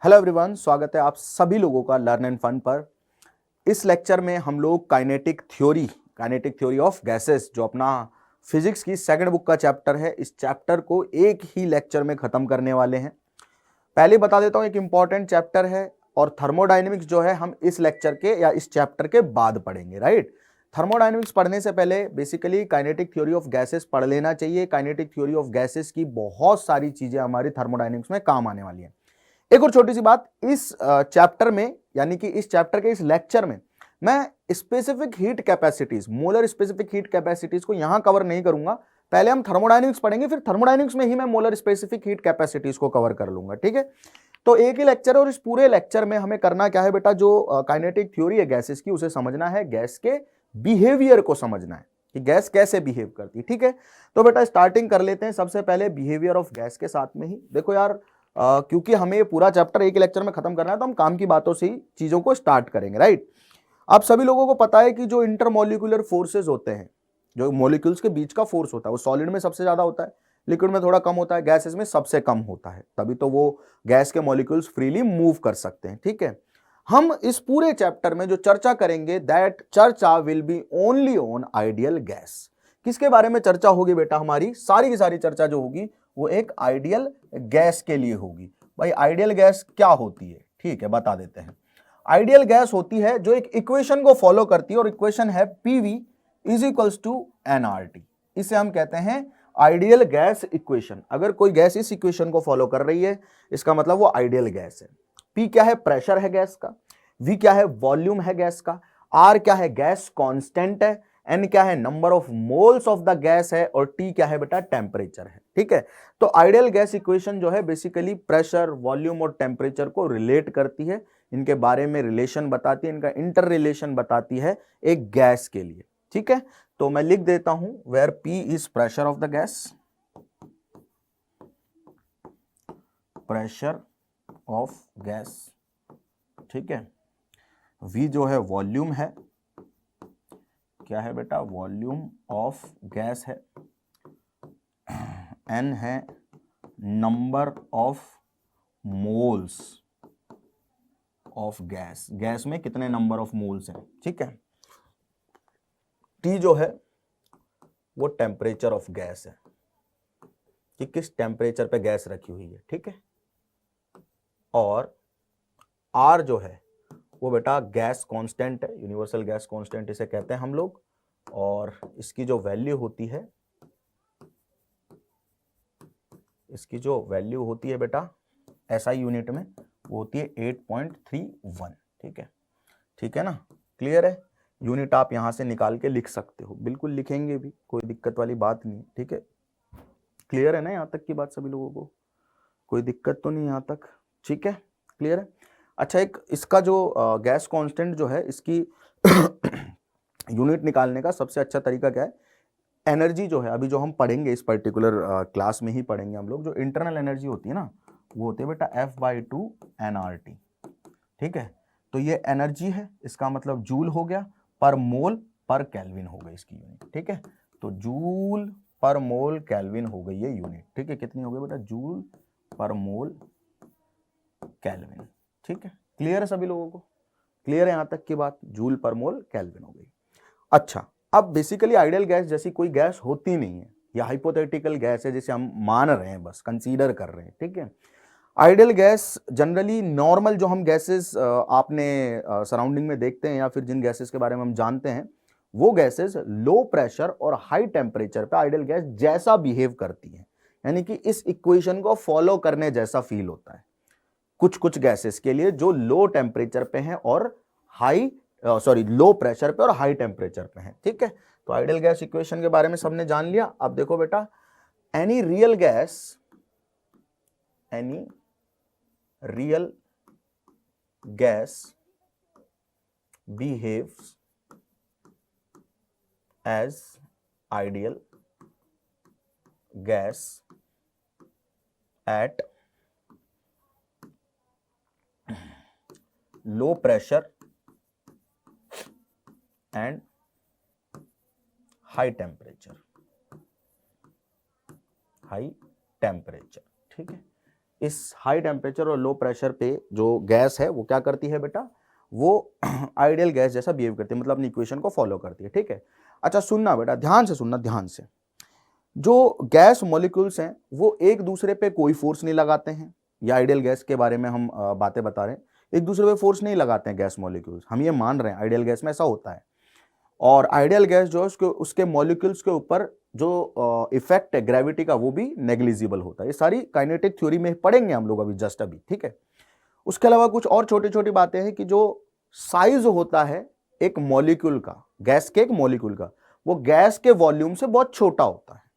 Hello everyone, स्वागत है आप सभी लोगों का लर्न एंड फन पर। इस लेक्चर में हम लोग काइनेटिक थ्योरी ऑफ गैसेस, जो अपना फिजिक्स की सेकंड बुक का चैप्टर है, इस चैप्टर को एक ही लेक्चर में खत्म करने वाले हैं। पहले बता देता हूं, एक इंपॉर्टेंट चैप्टर है और थर्मोडायनेमिक्स जो है हम इस लेक्चर के या इस चैप्टर के बाद पढ़ेंगे, राइट। थर्मोडायनेमिक्स पढ़ने से पहले basically kinetic theory of gases पढ़ लेना चाहिए। काइनेटिक थ्योरी ऑफ गैसेस की बहुत सारी चीजें हमारी थर्मोडायनेमिक्स में काम आने वाली हैं। एक और छोटी सी बात, इस चैप्टर में यानी कि इस चैप्टर के इस लेक्चर में मैं specific heat capacities, molar specific heat capacities को यहां कवर नहीं करूंगा। पहले हम थर्मोडायनेमिक्स पढ़ेंगे, फिर थर्मोडायनेमिक्स में ही मैं मोलर स्पेसिफिक हीट कैपेसिटीज को कवर कर लूंगा, ठीक है। तो एक ही लेक्चर है और इस पूरे लेक्चर में हमें करना क्या है बेटा, जो काइनेटिक थ्योरी है गैसेस की, उसे समझना है, गैस के बिहेवियर को समझना है कि गैस कैसे बिहेव करती है, ठीक है। तो बेटा स्टार्टिंग कर लेते हैं सबसे पहले बिहेवियर ऑफ गैस के साथ में ही। देखो यार, क्योंकि हमें ये पूरा चैप्टर एक ही लेक्चर में खत्म करना है, तो हम काम की बातों से ही चीजों को स्टार्ट करेंगे, राइट। आप सभी लोगों को पता है कि जो इंटरमोलिकुलर फोर्सेस होते हैं, जो मॉलिक्यूल्स के बीच का फोर्स होता है, वो सॉलिड में सबसे ज्यादा होता है, लिक्विड में थोड़ा कम होता है, गैसेस में सबसे कम होता है, तभी तो वो गैस के मॉलिक्यूल्स फ्रीली मूव कर सकते हैं, ठीक है। हम इस पूरे चैप्टर में जो चर्चा करेंगे, दैट चर्चा will be only on ideal gas. किसके बारे में चर्चा होगी बेटा? हमारी सारी की सारी चर्चा जो होगी वो एक आइडियल गैस के लिए होगी। भाई आइडियल गैस क्या होती है, ठीक है, बता देते हैं। आइडियल गैस होती है जो एक इक्वेशन को फॉलो करती है, और इक्वेशन है PV is equals to nRT। इसे हम कहते हैं आइडियल गैस इक्वेशन। अगर कोई गैस इस इक्वेशन को फॉलो कर रही है, इसका मतलब वो आइडियल गैस है। P क्या है? प्रेशर है गैस का। V क्या है? वॉल्यूम है गैस का। R क्या है? गैस कांस्टेंट है। N क्या है? Number of moles of the gas है। और T क्या है बेटा? टेम्परेचर है, ठीक है। तो आइडियल गैस इक्वेशन जो है बेसिकली प्रेशर, वॉल्यूम और टेम्परेचर को रिलेट करती है, इनके बारे में रिलेशन बताती है, इनका इंटर रिलेशन बताती है एक गैस के लिए, ठीक है। तो मैं लिख देता हूं, where P is pressure of the gas, pressure of gas, ठीक है। V जो है वॉल्यूम है, क्या है बेटा? वॉल्यूम ऑफ गैस है। N है number of moles of gas, gas में कितने नंबर ऑफ मोल्स हैं, ठीक है। T जो है वो टेम्परेचर ऑफ गैस है, कि किस टेम्परेचर पे गैस रखी हुई है, ठीक है। और R जो है वो बेटा गैस कांस्टेंट है, यूनिवर्सल गैस कांस्टेंट इसे कहते हैं हम लोग। और इसकी जो वैल्यू होती है, इसकी जो वैल्यू होती है बेटा SI यूनिट में, वो होती है 8.31, ठीक है, ठीक है ना। क्लियर है? यूनिट आप यहां से निकाल के लिख सकते हो, बिल्कुल लिखेंगे भी, कोई दिक्कत वाली बात नहीं, ठीक है। क्लियर है ना यहां तक की बात सभी लोगों को? कोई दिक्कत तो नहीं यहां तक? ठीक है, क्लियर है। अच्छा, एक इसका जो गैस कांस्टेंट जो है, इसकी यूनिट निकालने का सबसे अच्छा तरीका क्या है? एनर्जी जो है, अभी जो हम पढ़ेंगे इस पर्टिकुलर क्लास में ही पढ़ेंगे हम लोग, जो इंटरनल एनर्जी होती है ना, वो होती है बेटा F/2 nRT, ठीक है। तो ये एनर्जी है, इसका मतलब जूल हो गया, पर मोल पर केल्विन हो गई इसकी यूनिट, ठीक है। तो जूल पर मोल केल्विन हो गई ये यूनिट, ठीक है। कितनी हो गई बेटा? जूल पर मोल केल्विन, ठीक है। क्लियर है सभी लोगों को? क्लियर है यहां तक की बात? जूल पर मोल केल्विन हो गई। अच्छा, अब बेसिकली आइडियल गैस जैसी कोई गैस होती नहीं है, या हाइपोथेटिकल गैस है जिसे हम मान रहे हैं, बस कंसीडर कर रहे हैं, ठीक है। आइडियल गैस जनरली नॉर्मल जो हम गैसेस आपने सराउंडिंग में देखते हैं, या फिर जिन गैसेस के बारे में हम जानते हैं, वो गैसेस लो प्रेशर और हाई टेम्परेचर पे आइडियल गैस जैसा बिहेव करती हैं, यानी कि इस इक्वेशन को फॉलो करने जैसा फील होता है कुछ कुछ गैसेस के लिए जो लो टेम्परेचर पे हैं और लो प्रेशर पे और हाई टेम्परेचर पे हैं, ठीक है। तो आइडियल गैस इक्वेशन के बारे में सबने जान लिया। अब देखो बेटा, any real gas behaves as ideal gas at low pressure and high temperature, ठीक है। इस हाई टेम्परेचर और लो प्रेशर पे जो गैस है वो क्या करती है बेटा, वो आइडियल गैस जैसा बिहेव करती है, मतलब अपनी इक्वेशन को फॉलो करती है। ठीक है, अच्छा सुनना बेटा, ध्यान से सुनना, ध्यान से। जो गैस मॉलिक्यूल्स हैं वो एक दूसरे पे कोई फोर्स नहीं लगाते हैं, या आइडियल गैस के बारे में हम बातें बता रहे हैं, एक दूसरे पे फोर्स नहीं लगाते हैं गैस मॉलिक्यूल्स, हम ये मान रहे हैं आइडियल गैस में ऐसा होता है। और आइडियल गैस जो है उसके मॉलिक्यूल्स के ऊपर जो इफेक्ट है ग्रेविटी का वो भी नेग्लिजिबल होता है। ये सारी काइनेटिक थ्योरी में पढ़ेंगे हम लोग अभी जस्ट अभी। ठीक है, उसके अलावा कुछ और छोटी छोटी बातें हैं कि जो साइज होता है एक मॉलिक्यूल का, गैस के एक मॉलिक्यूल का, वो गैस के वॉल्यूम से बहुत छोटा होता है।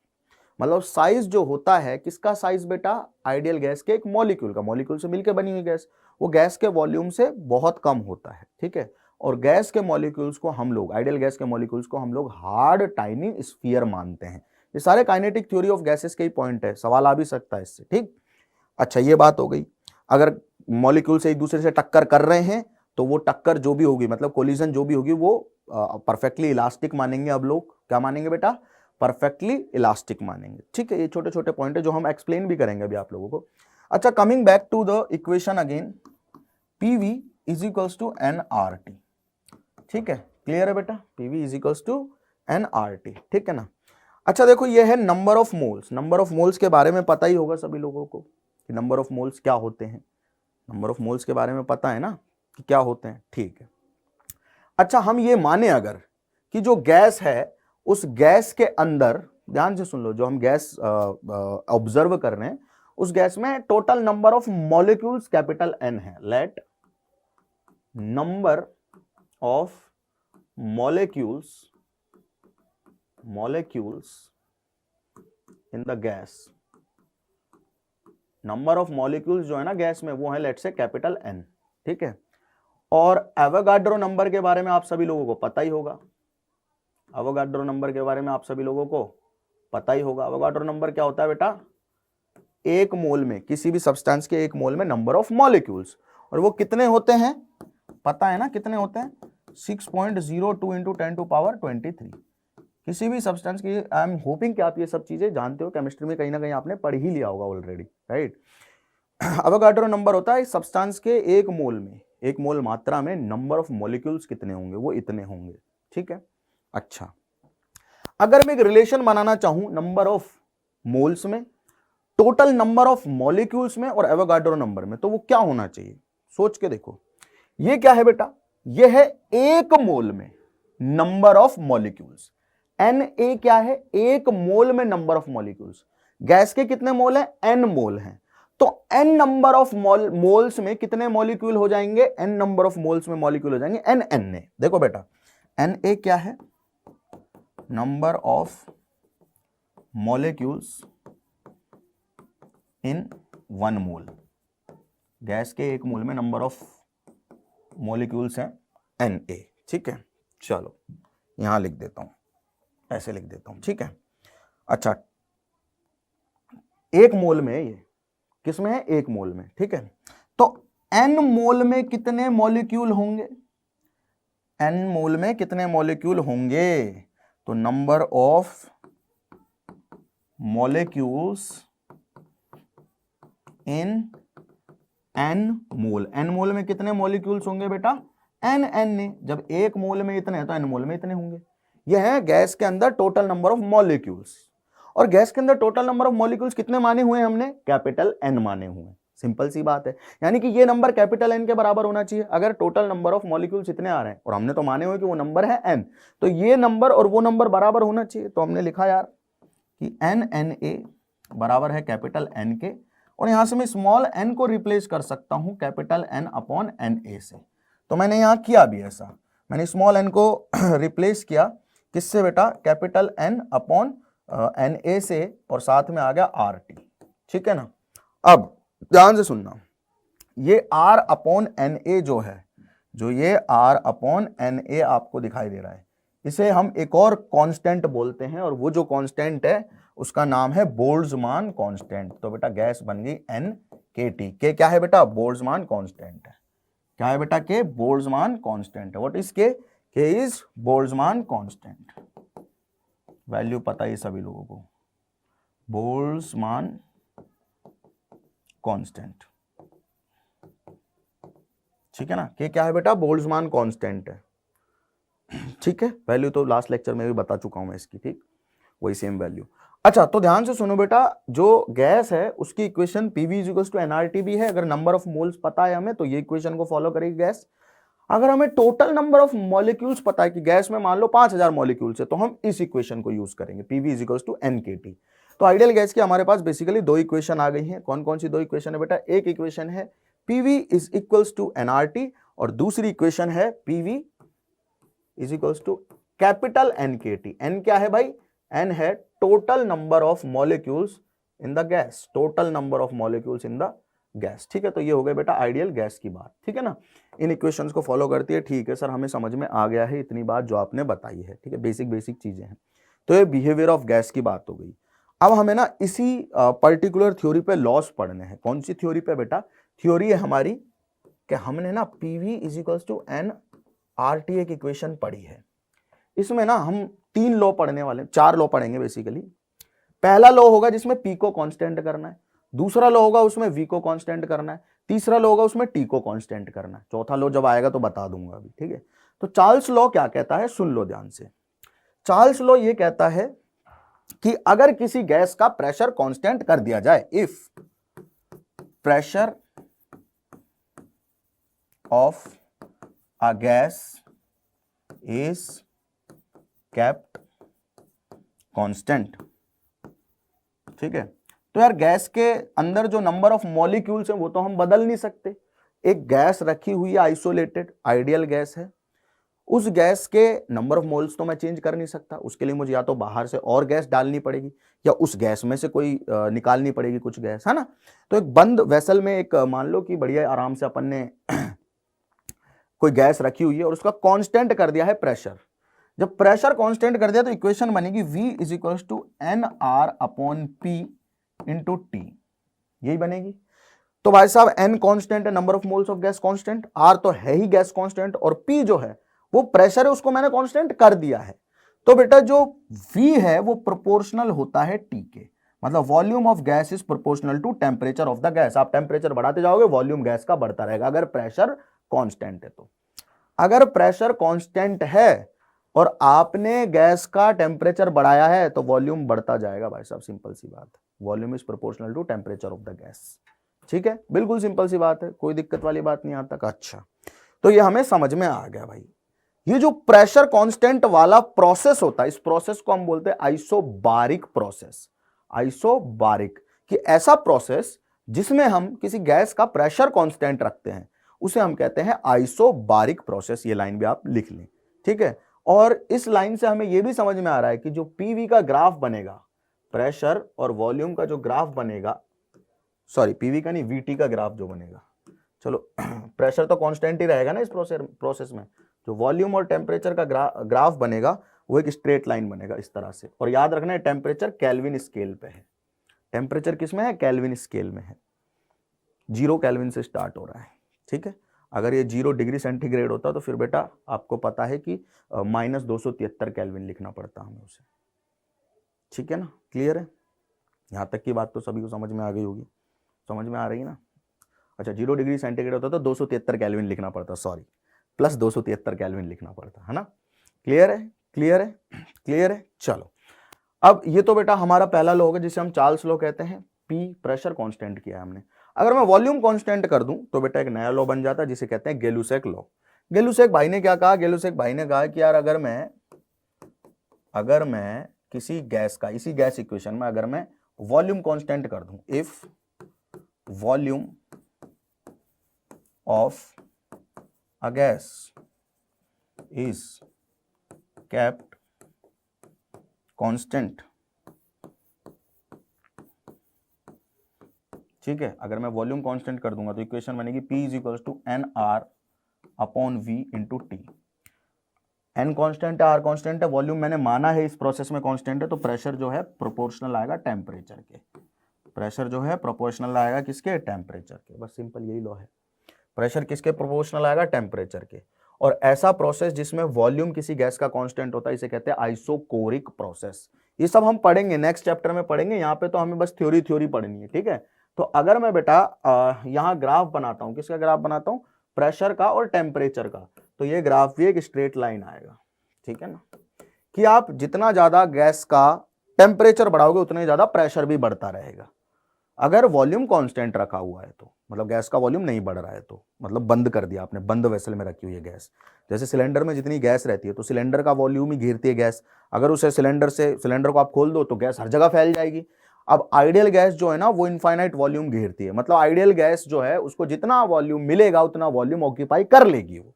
मतलब साइज जो होता है किसका साइज बेटा, आइडियल गैस के एक मॉलिक्यूल का, मॉलिक्यूल से मिलकर बनी हुई गैस, वो गैस के वॉल्यूम से बहुत कम होता है। ठीक है, और गैस के मॉलिक्यूल्स को हम लोग, आइडियल गैस के मॉलिक्यूल्स को हम लोग हार्ड टाइनी स्फीयर मानते हैं। ये सारे काइनेटिक थ्योरी ऑफ गैसेस के ही पॉइंट है, सवाल आ भी सकता है इससे। ठीक, अच्छा ये बात हो गई। अगर मॉलिक्यूल से एक दूसरे से टक्कर कर रहे हैं तो वो टक्कर जो भी होगी, मतलब कोलिजन जो भी होगी, वो परफेक्टली इलास्टिक मानेंगे। अब लोग क्या मानेंगे बेटा, परफेक्टली इलास्टिक मानेंगे। ठीक है, ये छोटे छोटे पॉइंट है जो हम एक्सप्लेन भी करेंगे अभी आप लोगों को। अच्छा, coming back to the equation again, PV is equals to nRT। ठीक है, क्लियर है बेटा, PV is equals to nRT। ठीक है ना। अच्छा देखो, ये है number of moles. Number of moles के बारे में पता ही होगा सभी लोगों को कि नंबर ऑफ मोल्स क्या होते हैं। नंबर ऑफ मोल्स के बारे में पता है ना कि क्या होते हैं। ठीक है, अच्छा हम ये माने अगर कि जो गैस है उस गैस के अंदर, ध्यान से सुन लो, जो हम गैस ऑब्जर्व कर रहे हैं उस गैस में total number of molecules capital N है। Let number of molecules in the gas, number of molecules जो है ना गैस में वो है लेट से कैपिटल N। ठीक है, और एवोगाड्रो नंबर के बारे में आप सभी लोगों को पता ही होगा। एवोगाड्रो नंबर के बारे में आप सभी लोगों को पता ही होगा। एवोगाड्रो नंबर क्या होता है बेटा, एक मोल में, किसी भी सब्सटेंस के एक मोल में नंबर ऑफ मॉलिक्यूल्स, और वो कितने होते हैं पता है ना, कितने होते हैं, 6.02 इंटू 10 टू पावर 23। किसी भी सब्सटेंस की, आई एम होपिंग कि आप ये सब चीजें जानते हो, केमिस्ट्री में कहीं ना कहीं आपने पढ़ ही लिया होगा ऑलरेडी, राइट। एवोगाड्रो नंबर होता है सब्सटेंस के एक मोल में, एक मोल मात्रा में नंबर ऑफ मॉलिक्यूल्स कितने होंगे, वो इतने होंगे। ठीक है, अच्छा अगर मैं एक रिलेशन बनाना चाहूं नंबर ऑफ मोल्स में, टोटल नंबर ऑफ मॉलिक्यूल्स में और एवोगाड्रो नंबर में, तो वो क्या होना चाहिए, सोच के देखो। ये क्या है बेटा, ये है एक मोल में नंबर ऑफ मॉलिक्यूल्स। Na क्या है, एक मोल में नंबर ऑफ मॉलिक्यूल्स। गैस के कितने मोल हैं, n मोल हैं, तो n नंबर ऑफ मोल्स में कितने मॉलिक्यूल हो जाएंगे, n नंबर ऑफ मोल्स में मॉलिक्यूल हो जाएंगे Na। देखो बेटा, Na क्या है, number of molecules in 1 mole. Gas के एक मोल में नंबर ऑफ मॉलिक्यूल्स हैं Na। ठीक है, चलो यहां लिख देता हूं, ऐसे लिख देता हूं। ठीक है, अच्छा एक मोल में, ये किसमें है, एक मोल में। ठीक है, तो n मोल में कितने मॉलिक्यूल होंगे, n मोल में कितने मॉलिक्यूल होंगे, तो number of molecules in n mole. n मोल में कितने मॉलिक्यूल्स होंगे बेटा, n जब एक मोल में इतने हैं तो n मोल में इतने होंगे। यह है गैस के अंदर टोटल नंबर ऑफ मॉलिक्यूल्स। और गैस के अंदर टोटल नंबर ऑफ मॉलिक्यूल्स कितने माने हुए हैं हमने, कैपिटल N माने हुए हैं। सिंपल सी बात है, यानी कि ये नंबर कैपिटल N के बराबर होना चाहिए। अगर टोटल नंबर ऑफ मॉलिक्यूल्स इतने आ रहे हैं और हमने तो माने हुए कि वो नंबर है n, तो ये नंबर और वो नंबर बराबर होना चाहिए। तो हमने लिखा यार कि NNA बराबर है कैपिटल N के, और यहां से मैं स्मॉल n को रिप्लेस कर सकता हूं कैपिटल N अपॉन Na से। तो मैंने यहां किया भी ऐसा, मैंने स्मॉल n को रिप्लेस किया किससे बेटा, कैपिटल N अपॉन Na से, और साथ में आ गया RT। ठीक है ना। अब ध्यान से सुनना, ये R अपॉन Na जो है, जो ये R अपॉन Na आपको दिखाई दे रहा है, इसे हम एक और कांस्टेंट बोलते हैं, और वो जो कांस्टेंट है उसका नाम है बोल्ट्जमान कांस्टेंट। तो बेटा गैस बन गई NKT। के क्या है बेटा, बोल्ट्जमान कांस्टेंट है। क्या है बेटा, के बोल्ट्जमान कांस्टेंट है। व्हाट इज के इज बोल्ट्जमान कांस्टेंट। वैल्यू पता ही सभी लोगों को, बोल्ट्जमान कांस्टेंट। ठीक है ना, के क्या है बेटा, बोल्ट्जमान कांस्टेंट है। ठीक है, वैल्यू तो लास्ट लेक्चर में भी बता चुका हूं मैं इसकी, ठीक, वही सेम वैल्यू। अच्छा, तो ध्यान से सुनो बेटा, जो गैस है उसकी इक्वेशन PV = nRT भी है। अगर नंबर ऑफ मोल्स पता है हमें तो ये इक्वेशन को फॉलो करेगी गैस। अगर हमें टोटल नंबर ऑफ मॉलिक्यूल्स पता है कि गैस में मान लो 5000 मॉलिक्यूल्स है, तो हम इस इक्वेशन को यूज करेंगे, PV = nKT। तो आइडियल गैस की हमारे पास बेसिकली दो इक्वेशन आ गई हैं। कौन कौन सी दो इक्वेशन है बेटा, एक इक्वेशन है PV = nRT और दूसरी इक्वेशन है PV = कैपिटल nKT। n क्या है भाई, n है total number of molecules in the gas, total number of molecules in the gas. ठीक है, तो ये हो गया बेटा आइडियल गैस की बात। ठीक है ना, इन इक्वेशंस को फॉलो करती है। ठीक है सर, हमें समझ में आ गया है इतनी बात जो आपने बताई है। ठीक है, बेसिक चीजें हैं। तो ये बिहेवियर ऑफ गैस की बात हो गई। अब हमें ना इसी पर्टिकुलर थ्योरी पे लॉस पढ़ने हैं। कौन सी थ्योरी पे बेटा, थ्योरी है हमारी कि हमने ना PV = nRT एक इक्वेशन पढ़ी है। इसमें ना हम 3 लॉ पढ़ने वाले, 4 लॉ पढ़ेंगे बेसिकली। पहला लॉ होगा जिसमें P को कांस्टेंट करना है, दूसरा लॉ होगा उसमें V को कांस्टेंट करना है, तीसरा लॉ होगा उसमें T को कांस्टेंट करना है, चौथा लॉ जब आएगा तो बता दूंगा अभी। ठीक है, तो चार्ल्स लॉ क्या कहता है, सुन लो ध्यान से। चार्ल्स लॉ ये कहता है कि अगर किसी गैस का प्रेशर कांस्टेंट कर दिया जाए, if pressure of a gas is kept constant. ठीक है, तो यार गैस के अंदर जो नंबर ऑफ मॉलिक्यूल्स हैं वो तो हम बदल नहीं सकते। एक गैस रखी हुई है आइसोलेटेड, आइडियल गैस है, उस गैस के नंबर ऑफ मोल्स तो मैं चेंज कर नहीं सकता। उसके लिए मुझे या तो बाहर से और गैस डालनी पड़ेगी या उस गैस में से कोई निकालनी पड़ेगी कुछ गैस, है ना। तो एक बंद वेसल में एक मान लो कि बढ़िया आराम से अपन ने कोई गैस रखी हुई है और उसका कांस्टेंट कर दिया है प्रेशर। जब प्रेशर कांस्टेंट कर दिया तो इक्वेशन बनेगी V = nR/P × T, यही बनेगी। तो भाई साहब n कांस्टेंट है, number of moles of gas constant, R तो है ही गैस कांस्टेंट, और P जो है वो प्रेशर है, उसको मैंने कांस्टेंट कर दिया है। तो बेटा जो V है वो प्रोपोर्शनल होता है T के, मतलब volume of gas is proportional to temperature of the gas. आप टेम्परेचर बढ़ाते जाओगे वॉल्यूम गैस का बढ़ता रहेगा, अगर प्रेशर कांस्टेंट है तो। अगर प्रेशर कांस्टेंट है और आपने गैस का टेम्परेचर बढ़ाया है तो वॉल्यूम बढ़ता जाएगा भाई साहब, सिंपल सी बात है। Volume is proportional to temperature of the gas. ठीक है, बिल्कुल सिंपल सी बात है, कोई दिक्कत वाली बात नहीं आता। अच्छा, तो ये हमें समझ में आ गया भाई। ये जो प्रेशर कांस्टेंट वाला प्रोसेस होता है, इस प्रोसेस को हम बोलते हैं आइसोबारिक प्रोसेस। आइसोबारिक कि ऐसा प्रोसेस जिसमें हम किसी गैस का प्रेशर कांस्टेंट रखते हैं उसे हम कहते हैं आइसोबारिक प्रोसेस। ये लाइन भी आप लिख लें। ठीक है, और इस लाइन से हमें यह भी समझ में आ रहा है कि जो PV का ग्राफ बनेगा, प्रेशर और वॉल्यूम का जो ग्राफ बनेगा, सॉरी PV का नहीं, VT का ग्राफ जो बनेगा, चलो प्रेशर तो कांस्टेंट ही रहेगा ना इस प्रोसेस में, जो वॉल्यूम और टेम्परेचर का ग्राफ बनेगा वो एक स्ट्रेट लाइन बनेगा इस तरह से। और याद रखना है टेम्परेचर केल्विन स्केल पे है। टेम्परेचर किस में है, केल्विन स्केल में है, 0 केल्विन से स्टार्ट हो रहा है। ठीक है, अगर ये 0 डिग्री सेंटीग्रेड होता तो फिर बेटा आपको पता है कि -273 केल्विन लिखना पड़ता हमें उसे। ठीक है ना, क्लियर है, यहाँ तक की बात तो सभी को समझ में आ गई होगी, समझ में आ रही है ना। अच्छा, 0 डिग्री सेंटीग्रेड होता तो 273 केल्विन लिखना पड़ता, सॉरी प्लस 273 केल्विन लिखना पड़ता है ना। क्लियर है, क्लियर है, क्लियर है। चलो, अब ये तो बेटा हमारा पहला लॉ होगा जिसे हम चार्ल्स लॉ कहते हैं। P प्रेशर कांस्टेंट किया है हमने। अगर मैं वॉल्यूम कांस्टेंट कर दूं तो बेटा एक नया लॉ बन जाता है जिसे कहते हैं गेलुसेक लॉ। गेलुसेक भाई ने क्या कहा, गेलुसेक भाई ने कहा कि यार अगर मैं किसी गैस का, इसी गैस इक्वेशन में अगर मैं वॉल्यूम कांस्टेंट कर दूं, if volume of a gas is kept constant, ठीक है, अगर मैं वॉल्यूम कांस्टेंट कर दूंगा तो इक्वेशन बनेगी P = nR/V × T। n constant है, R कांस्टेंट है, वॉल्यूम मैंने माना है इस प्रोसेस में कांस्टेंट है, तो प्रेशर जो है प्रोपोर्शनल आएगा टेम्परेचर के। प्रेशर जो है प्रोपोर्शनल आएगा किसके, टेम्परेचर के। बस सिंपल यही लॉ है, प्रेशर किसके प्रोपोर्शनल आएगा, टेम्परेचर के। और ऐसा प्रोसेस जिसमें वॉल्यूम किसी गैस का कांस्टेंट होता है इसे कहते हैं आइसोकोरिक प्रोसेस। ये सब हम पढ़ेंगे नेक्स्ट चैप्टर में पढ़ेंगे, यहाँ पे तो हमें बस थ्योरी पढ़नी है। ठीक है, तो अगर मैं बेटा यहाँ ग्राफ बनाता हूँ, किसका ग्राफ बनाता हूँ, प्रेशर का और टेम्परेचर का, तो ये ग्राफ भी एक स्ट्रेट लाइन आएगा, ठीक है ना, कि आप जितना ज्यादा गैस का टेम्परेचर बढ़ाओगे उतना ही ज्यादा प्रेशर भी बढ़ता रहेगा। अगर वॉल्यूम कांस्टेंट रखा हुआ है तो मतलब गैस का वॉल्यूम नहीं बढ़ रहा है तो मतलब बंद कर दिया आपने, बंद वेसल में रखी हुई है गैस, जैसे सिलेंडर में जितनी गैस रहती है तो सिलेंडर का वॉल्यूम ही घेरती है गैस, अगर उसे सिलेंडर को आप खोल दो तो गैस हर जगह फैल जाएगी। अब आइडियल गैस जो है ना वो इनफाइनाइट वॉल्यूम घेरती है, मतलब आइडियल गैस जो है उसको जितना वॉल्यूम मिलेगा उतना वॉल्यूम ऑक्यूपाई कर लेगी वो।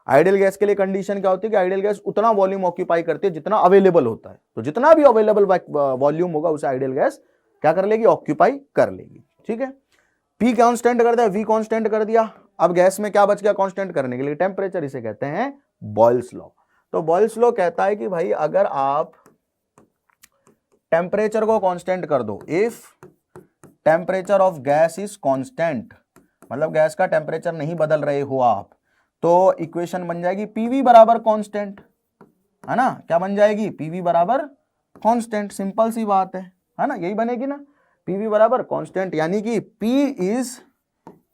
आइडियल गैस के लिए कंडीशन क्या होती है कि आइडियल गैस उतना वॉल्यूम ऑक्यूपाई करती है जितना अवेलेबल होता है, तो जितना भी अवेलेबल वॉल्यूम होगा उसे आइडियल गैस क्या कर लेगी, ऑक्यूपाई कर लेगी, ठीक है। पी कांस्टेंट कर दिया, वी कांस्टेंट कर दिया, अब गैस में क्या बच गया कांस्टेंट करने के लिए, टेम्परेचर, इसे कहते हैं बॉयल्स लॉ। तो बॉयल्स लॉ कहता है कि भाई अगर आप टेम्परेचर को कांस्टेंट कर दो, if temperature of gas is constant, मतलब गैस का टेम्परेचर नहीं बदल रहे हो आप, तो इक्वेशन बन जाएगी पीवी बराबर कांस्टेंट, है ना, क्या बन जाएगी, पीवी बराबर कांस्टेंट, सिंपल सी बात है ना, यही बनेगी ना, पीवी बराबर कांस्टेंट, यानी कि P is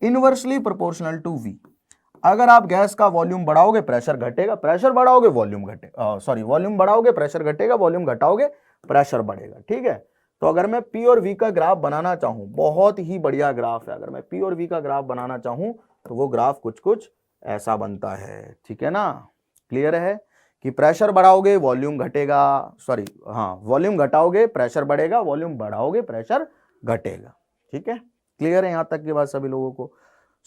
inversely proportional to V. अगर आप गैस का वॉल्यूम बढ़ाओगे प्रेशर घटेगा, प्रेशर बढ़ाओगे वॉल्यूम घटेगा, सॉरी वॉल्यूम बढ़ाओगे प्रेशर घटेगा, वॉल्यूम घटाओगे प्रेशर बढ़ेगा, ठीक है। तो अगर मैं पी और वी का ग्राफ बनाना चाहूं, बहुत ही बढ़िया ग्राफ है, अगर मैं पी और वी का ग्राफ बनाना चाहूं तो वो ग्राफ कुछ कुछ ऐसा बनता है, ठीक है ना, क्लियर है कि प्रेशर बढ़ाओगे वॉल्यूम घटेगा, सॉरी हाँ, वॉल्यूम घटाओगे प्रेशर बढ़ेगा, वॉल्यूम बढ़ाओगे प्रेशर घटेगा, ठीक है, क्लियर है यहां तक की बात सभी लोगों को।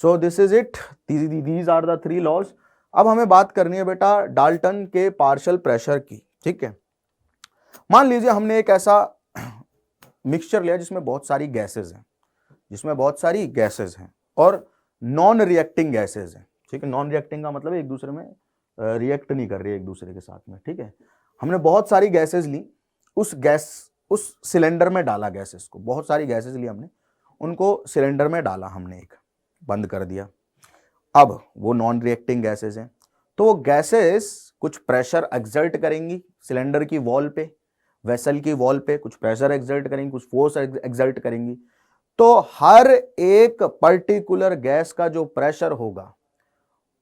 So this is it, these are the three laws. अब हमें बात करनी है बेटा डाल्टन के पार्शियल प्रेशर की, ठीक है। मान लीजिए हमने एक ऐसा मिक्सचर लिया जिसमें बहुत सारी गैसेज हैं, और नॉन रिएक्टिंग गैसेज हैं, ठीक है। नॉन रिएक्टिंग का मतलब एक दूसरे में रिएक्ट नहीं कर रही है एक दूसरे के साथ में, ठीक है। हमने बहुत सारी गैसेज ली, उस सिलेंडर में डाला गैसेज को, बहुत सारी गैसेज ली हमने, उनको सिलेंडर में डाला हमने, एक बंद कर दिया। अब वो नॉन रिएक्टिंग गैसेज हैं, तो वो गैसेज कुछ प्रेशर एक्सर्ट करेंगी सिलेंडर की वॉल पे, वेसल की वॉल पे कुछ प्रेशर एक्सर्ट करेंगी, कुछ फोर्स एक्सर्ट करेंगी। तो हर एक पर्टिकुलर गैस का जो प्रेशर होगा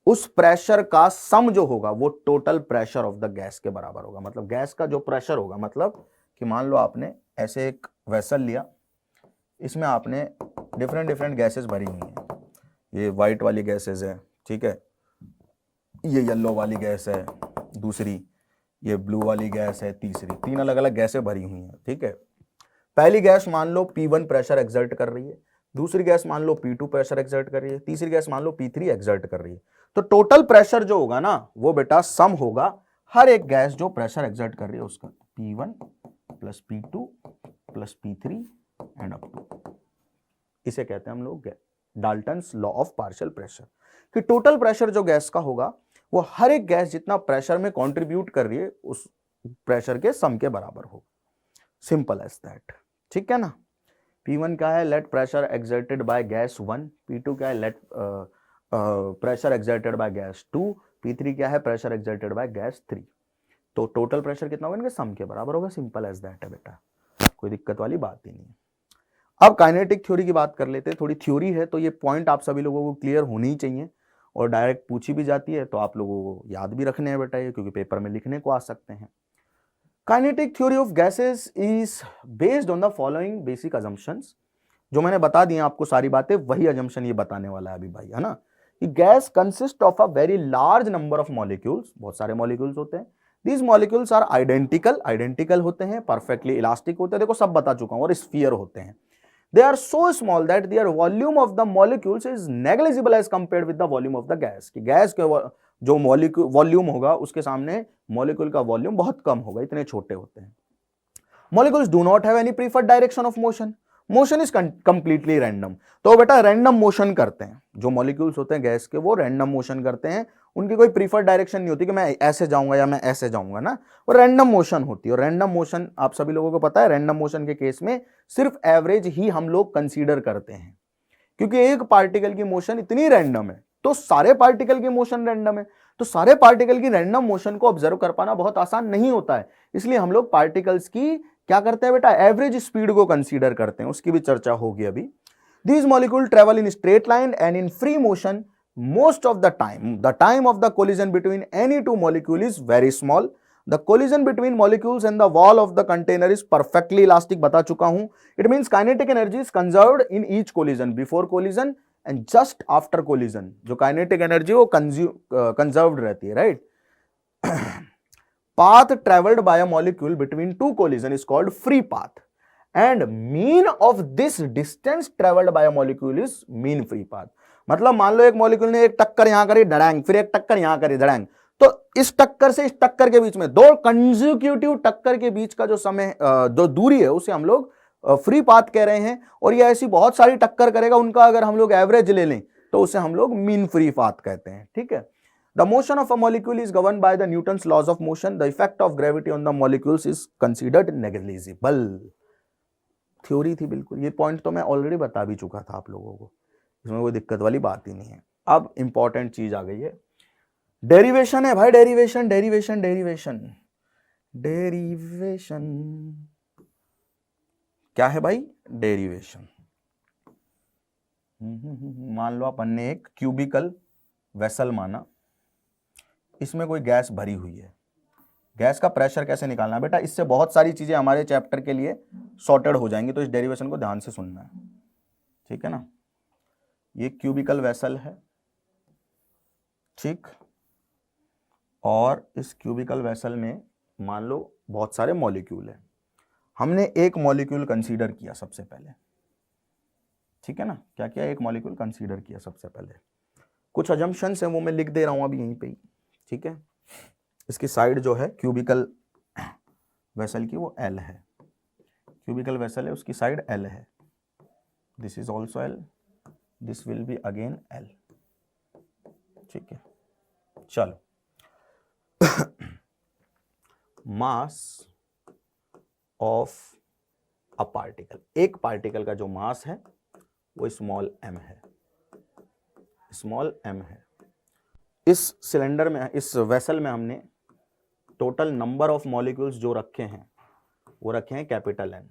उस प्रेशर का सम जो होगा वो total pressure of the gas के बराबर होगा। मतलब गैस का जो प्रेशर होगा, मतलब कि मान लो आपने ऐसे एक वेसल लिया, इसमें आपने डिफरेंट गैसेस भरी हुई हैं, ये व्हाइट वाली गैसेस है, ठीक है, ये येलो वाली गैस है दूसरी, ये ब्लू वाली गैस है तीसरी, तीन अलग अलग गैसें भरी हुई हैं, ठीक है। पहली गैस मान लो P1 प्रेशर एक्सर्ट कर रही है, दूसरी गैस मान लो P2 प्रेशर एक्सर्ट कर रही है, तीसरी गैस मान लो P3 एक्सर्ट कर रही है। तो टोटल प्रेशर जो होगा ना वो बेटा सम होगा हर एक गैस जो प्रेशर एक्सर्ट कर रही है उसका, P1 plus P2 plus P3 and up to, इसे कहते हैं हम लोग Dalton's law of partial pressure, कि टोटल प्रेशर जो गैस का होगा वो हर एक गैस जितना प्रेशर में कंट्रीब्यूट कर रही है उस प्रेशर के सम के बराबर हो, सिंपल एज दैट, ठीक है ना। P1 क्या है, let pressure exerted by gas 1, P2 क्या है, let pressure exerted by gas 2, P3 क्या है, प्रेशर एक्सर्टेड बाय गैस 3। तो टोटल प्रेशर कितना होगा, इनके सम के बराबर होगा, सिंपल एज दैट है बेटा, कोई दिक्कत वाली बात ही नहीं है। अब काइनेटिक थ्योरी की बात कर लेते हैं, थोड़ी थ्योरी है तो ये पॉइंट आप सभी लोगों को क्लियर होनी ही चाहिए, और डायरेक्ट पूछी भी जाती है तो आप लोगों को याद भी रखने हैं बेटा ये, क्योंकि पेपर में लिखने को आ सकते हैं। Kinetic theory of gases is based on the following basic assumptions, जो मैंने बता दी आपको सारी बातें, वही अजम्पशन ये बताने वाला है अभी भाई, है ना, कि gas consist of a very large number of molecules, बहुत सारे मॉलिक्यूल्स होते हैं, दीज मॉलिक्यूल्स आर आइडेंटिकल होते हैं, परफेक्टली इलास्टिक होते हैं, देखो सब बता चुका हूं, और स्फीयर होते हैं। They are so small that their volume of the molecules is negligible as compared with the volume of the gas, कि गैस के जो वॉल्यूम होगा उसके सामने मॉलिक्यूल का वॉल्यूम बहुत कम होगा, इतने छोटे होते हैं। Molecules do not have any preferred direction of motion, motion is completely random, तो बेटा रैंडम मोशन करते हैं, जो मॉलिक्यूल्स होते हैं गैस के वो रैंडम मोशन करते हैं, उनकी कोई प्रीफर्ड डायरेक्शन नहीं होती कि मैं ऐसे जाऊंगा या मैं ऐसे जाऊंगा ना, वो रैंडम मोशन होती है। और रैंडम मोशन आप सभी लोगों को पता है, रैंडम मोशन के केस में सिर्फ एवरेज ही हम लोग कंसीडर करते हैं, क्योंकि एक पार्टिकल की मोशन इतनी रैंडम है तो सारे पार्टिकल की मोशन रैंडम है, तो सारे पार्टिकल की रैंडम मोशन को ऑब्जर्व कर पाना बहुत आसान नहीं होता है, इसलिए हम लोग पार्टिकल्स की क्या करते हैं बेटा, एवरेज स्पीड को कंसीडर करते हैं, उसकी भी चर्चा होगी अभी। These molecules travel in straight line and in free motion most of the time. The time of the collision between any two molecules is very small. The collision between molecules and the wall of the container is perfectly elastic. बता चुका हूं. It means kinetic energy is conserved in each collision, before collision and just after collision. जो kinetic energy वो conserved रहती है, right? Path traveled by a molecule between two collisions is called free path, and mean of this distance traveled by a molecule is mean free path. मतलब मान लो एक molecule ने एक टक्कर यहां करी धड़ांग, फिर एक टक्कर यहां करी धड़ांग, तो इस टक्कर से इस टक्कर के बीच में दो कंसेक्यूटिव टक्कर के बीच का जो समय जो दूरी है उसे हम लोग फ्री पाथ कह रहे हैं। और ये ऐसी बहुत सारी टक्कर करेगा, उनका अगर हम लोग एवरेज ले लें तो उसे हम लोग मीन फ्री पाथ कहते हैं। ठीक है। The motion of a molecule is governed by the Newton's laws of motion. The effect of gravity on the molecules is considered negligible. Theory थी बिल्कुल, ये पॉइंट तो मैं ऑलरेडी बता भी चुका था आप लोगों को, इसमें कोई दिक्कत वाली बात ही नहीं है। अब इंपॉर्टेंट चीज आ गई है, डेरिवेशन है भाई, डेरिवेशन डेरिवेशन डेरिवेशन डेरिवेशन क्या है भाई? डेरिवेशन। मान लो अपन ने एक क्यूबिकल वेसल माना, इसमें कोई गैस भरी हुई है, गैस का प्रेशर कैसे निकालना है बेटा, इससे बहुत सारी चीजें हमारे चैप्टर के लिए सॉर्टेड हो जाएंगी, तो इस डेरिवेशन को ध्यान से सुनना है। ठीक है ना। ये क्यूबिकल वेसल है, ठीक, और इस क्यूबिकल वेसल में मान लो बहुत सारे मॉलिक्यूल है, हमने एक मॉलिक्यूल कंसीडर किया सबसे पहले। ठीक है ना, क्या किया? एक मॉलिक्यूल कंसीडर किया सबसे पहले। कुछ अजम्पशंस हैं वो मैं लिख दे रहा हूं अभी यहीं पे ही। ठीक है। इसकी साइड जो है क्यूबिकल वेसल की वो L है, क्यूबिकल वेसल है उसकी साइड L है, this is also L, this will be again L। ठीक है, चलो। मास ऑफ अ पार्टिकल, एक पार्टिकल का जो मास है वो स्मॉल m है, स्मॉल m है। इस सिलेंडर में, इस वेसल में हमने टोटल नंबर ऑफ मॉलिक्यूल्स जो रखे हैं वो रखे हैं capital N।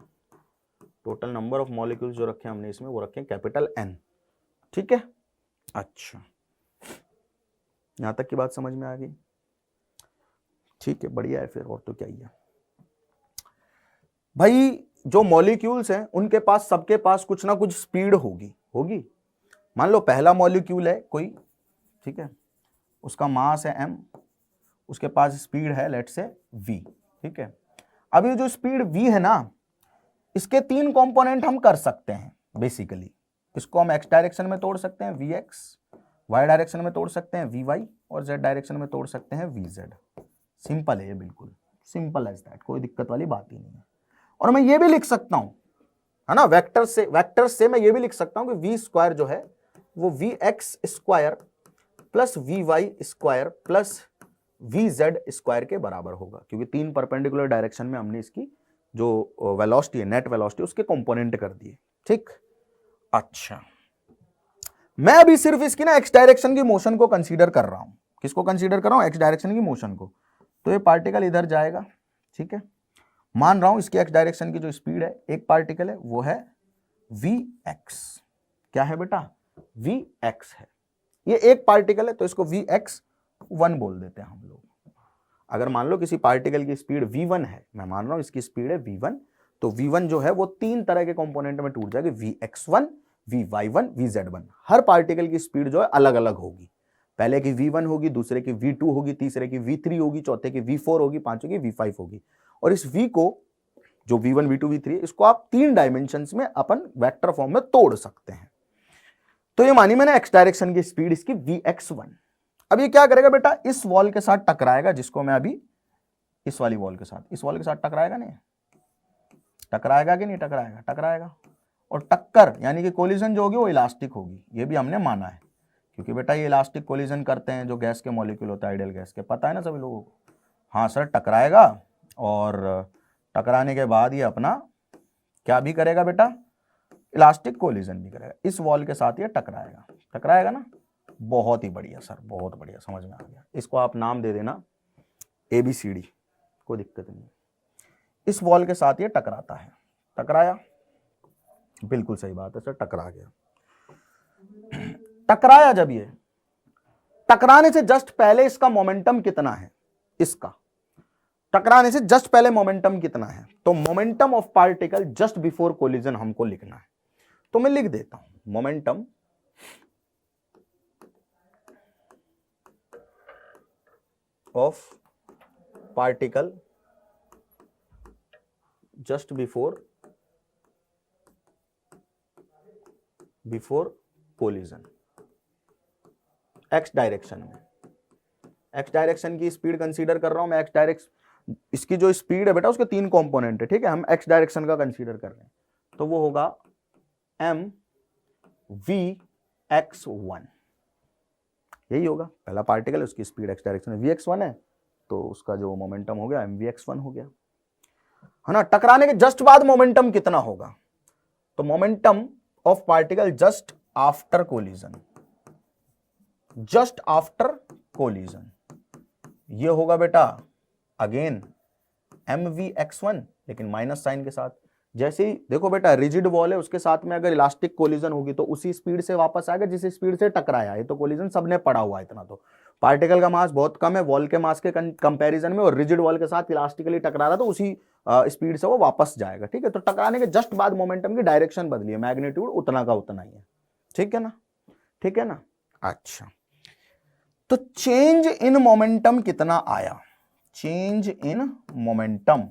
Total number of molecules जो रखे हैं हमने इसमें वो रखे हैं कैपिटल N। ठीक है। अच्छा, यहां तक की बात समझ में आ गई? ठीक है, बढ़िया है फिर, और तो क्या ही है भाई। जो मॉलिक्यूल्स हैं उनके पास, सबके पास कुछ ना कुछ स्पीड होगी होगी। मान लो पहला मॉलिक्यूल है कोई, ठीक है, उसका मास है m, उसके पास स्पीड है लेट्स से v। ठीक है। अब ये जो स्पीड v है ना, इसके तीन कंपोनेंट हम कर सकते हैं बेसिकली। इसको हम x डायरेक्शन में तोड़ सकते हैं vx, y डायरेक्शन में तोड़ सकते हैं vy, और z डायरेक्शन में तोड़ सकते हैं vz। सिंपल है ये, बिल्कुल सिंपल एज दैट, कोई दिक्कत वाली बात ही नहीं है। और मैं ये भी लिख सकता हूं, है ना, वेक्टर से मैं ये भी लिख सकता हूं कि v स्क्वायर जो है वो vx square plus vy square plus vz square के बराबर होगा, क्योंकि तीन परपेंडिकुलर डायरेक्शन में हमने इसकी जो वेलोसिटी है, नेट वेलोसिटी, उसके कंपोनेंट कर दिए। ठीक। अच्छा, मैं अभी सिर्फ इसकी ना एक्स डायरेक्शन की मोशन को कंसीडर कर रहा हूं। किसको कंसीडर कर रहा हूं? एक्स डायरेक्शन की मोशन को। तो ये पार्टिकल इधर जाएगा, ठीक है, मान रहा हूं इसकी एक्स डायरेक्शन की जो स्पीड है, एक पार्टिकल है वो है vx। क्या है बेटा? vx है। ये एक पार्टिकल है तो इसको vx1 बोल देते हैं हम लोग। अगर मान लो किसी पार्टिकल की स्पीड v1 है, मैं मान रहा हूं इसकी स्पीड है v1, तो v1 जो है वो तीन तरह के कंपोनेंट में टूट जाएगी, vx1, vy1, vz1। हर पार्टिकल की स्पीड जो है अलग अलग होगी। पहले की v1 होगी, दूसरे की v2 होगी, तीसरे की v3 होगी, चौथे की v4 होगी, पांचवें की v5 होगी। और इस v को, जो v1, v2, v3, इसको आप तीन डायमेंशंस में अपन वेक्टर फॉर्म में तोड़ सकते हैं। तो ये मानी मैंने एक्स डायरेक्शन की स्पीड इसकी vx1। अब ये क्या करेगा बेटा? इस वॉल के साथ टकराएगा, जिसको मैं अभी इस वाली वॉल के साथ, इस वॉल के साथ टकराएगा, नहीं टकराएगा कि नहीं टकराएगा? टकराएगा। और टक्कर यानी कि कोलिजन जो होगी वो इलास्टिक होगी, ये भी हमने माना है, क्योंकि बेटा ये इलास्टिक कोलिजन करते हैं जो गैस के मॉलिक्यूल होता है, आइडियल गैस के, पता है ना सभी लोगों को। हाँ सर, टकराएगा, और टकराने के बाद ये अपना क्या भी करेगा बेटा? इलास्टिक कोलिजन भी करेगा। इस वॉल के साथ ये टकराएगा, टकराएगा ना। बहुत ही बढ़िया सर, बहुत बढ़िया, समझ में आ गया। इसको आप नाम दे देना ABCD, कोई दिक्कत नहीं। इस वॉल के साथ ये टकराता है, टकराया, बिल्कुल सही बात है सर, टकरा गया। टकराया जब ये, टकराने से जस्ट पहले इसका मोमेंटम कितना है, इसका टकराने से जस्ट पहले मोमेंटम कितना है, तो momentum of particle just before collision हमको लिखना है। तो मैं लिख देता हूं momentum of particle just before collision, x direction में, एक्स डायरेक्शन की स्पीड कंसीडर कर रहा हूं मैं, एक्स डायरेक्शन, इसकी जो स्पीड है बेटा उसके 3 कंपोनेंट है, ठीक है, हम एक्स डायरेक्शन का कंसीडर कर रहे हैं, तो वो होगा mvx1, यही होगा, पहला पार्टिकल उसकी स्पीड एक्स डायरेक्शन में vx1 है, तो उसका जो मोमेंटम हो गया mvx1 हो गया, है ना। टकराने के जस्ट बाद मोमेंटम कितना होगा, तो momentum of particle just after collision, just after collision, ये होगा बेटा अगेन mvx1, लेकिन माइनस साइन के साथ। जैसे ही देखो बेटा रिजिड वॉल है, उसके साथ में अगर इलास्टिक कोलिजन होगी तो उसी स्पीड से वापस आएगा जिस स्पीड से टकराया है, तो कोलिजन सबने पड़ा हुआ है इतना, तो पार्टिकल का मास बहुत कम है वॉल के मास के कंपैरिजन में, और रिजिड वॉल के साथ इलास्टिकली टकरा रहा, तो उसी स्पीड से वो वापस जाएगा, ठीक है। तो टकराने के जस्ट बाद मोमेंटम की डायरेक्शन बदली है, मैग्नीट्यूड उतना का उतना ही है, ठीक है ना, ठीक है ना। अच्छा, तो चेंज इन मोमेंटम कितना आया, change in momentum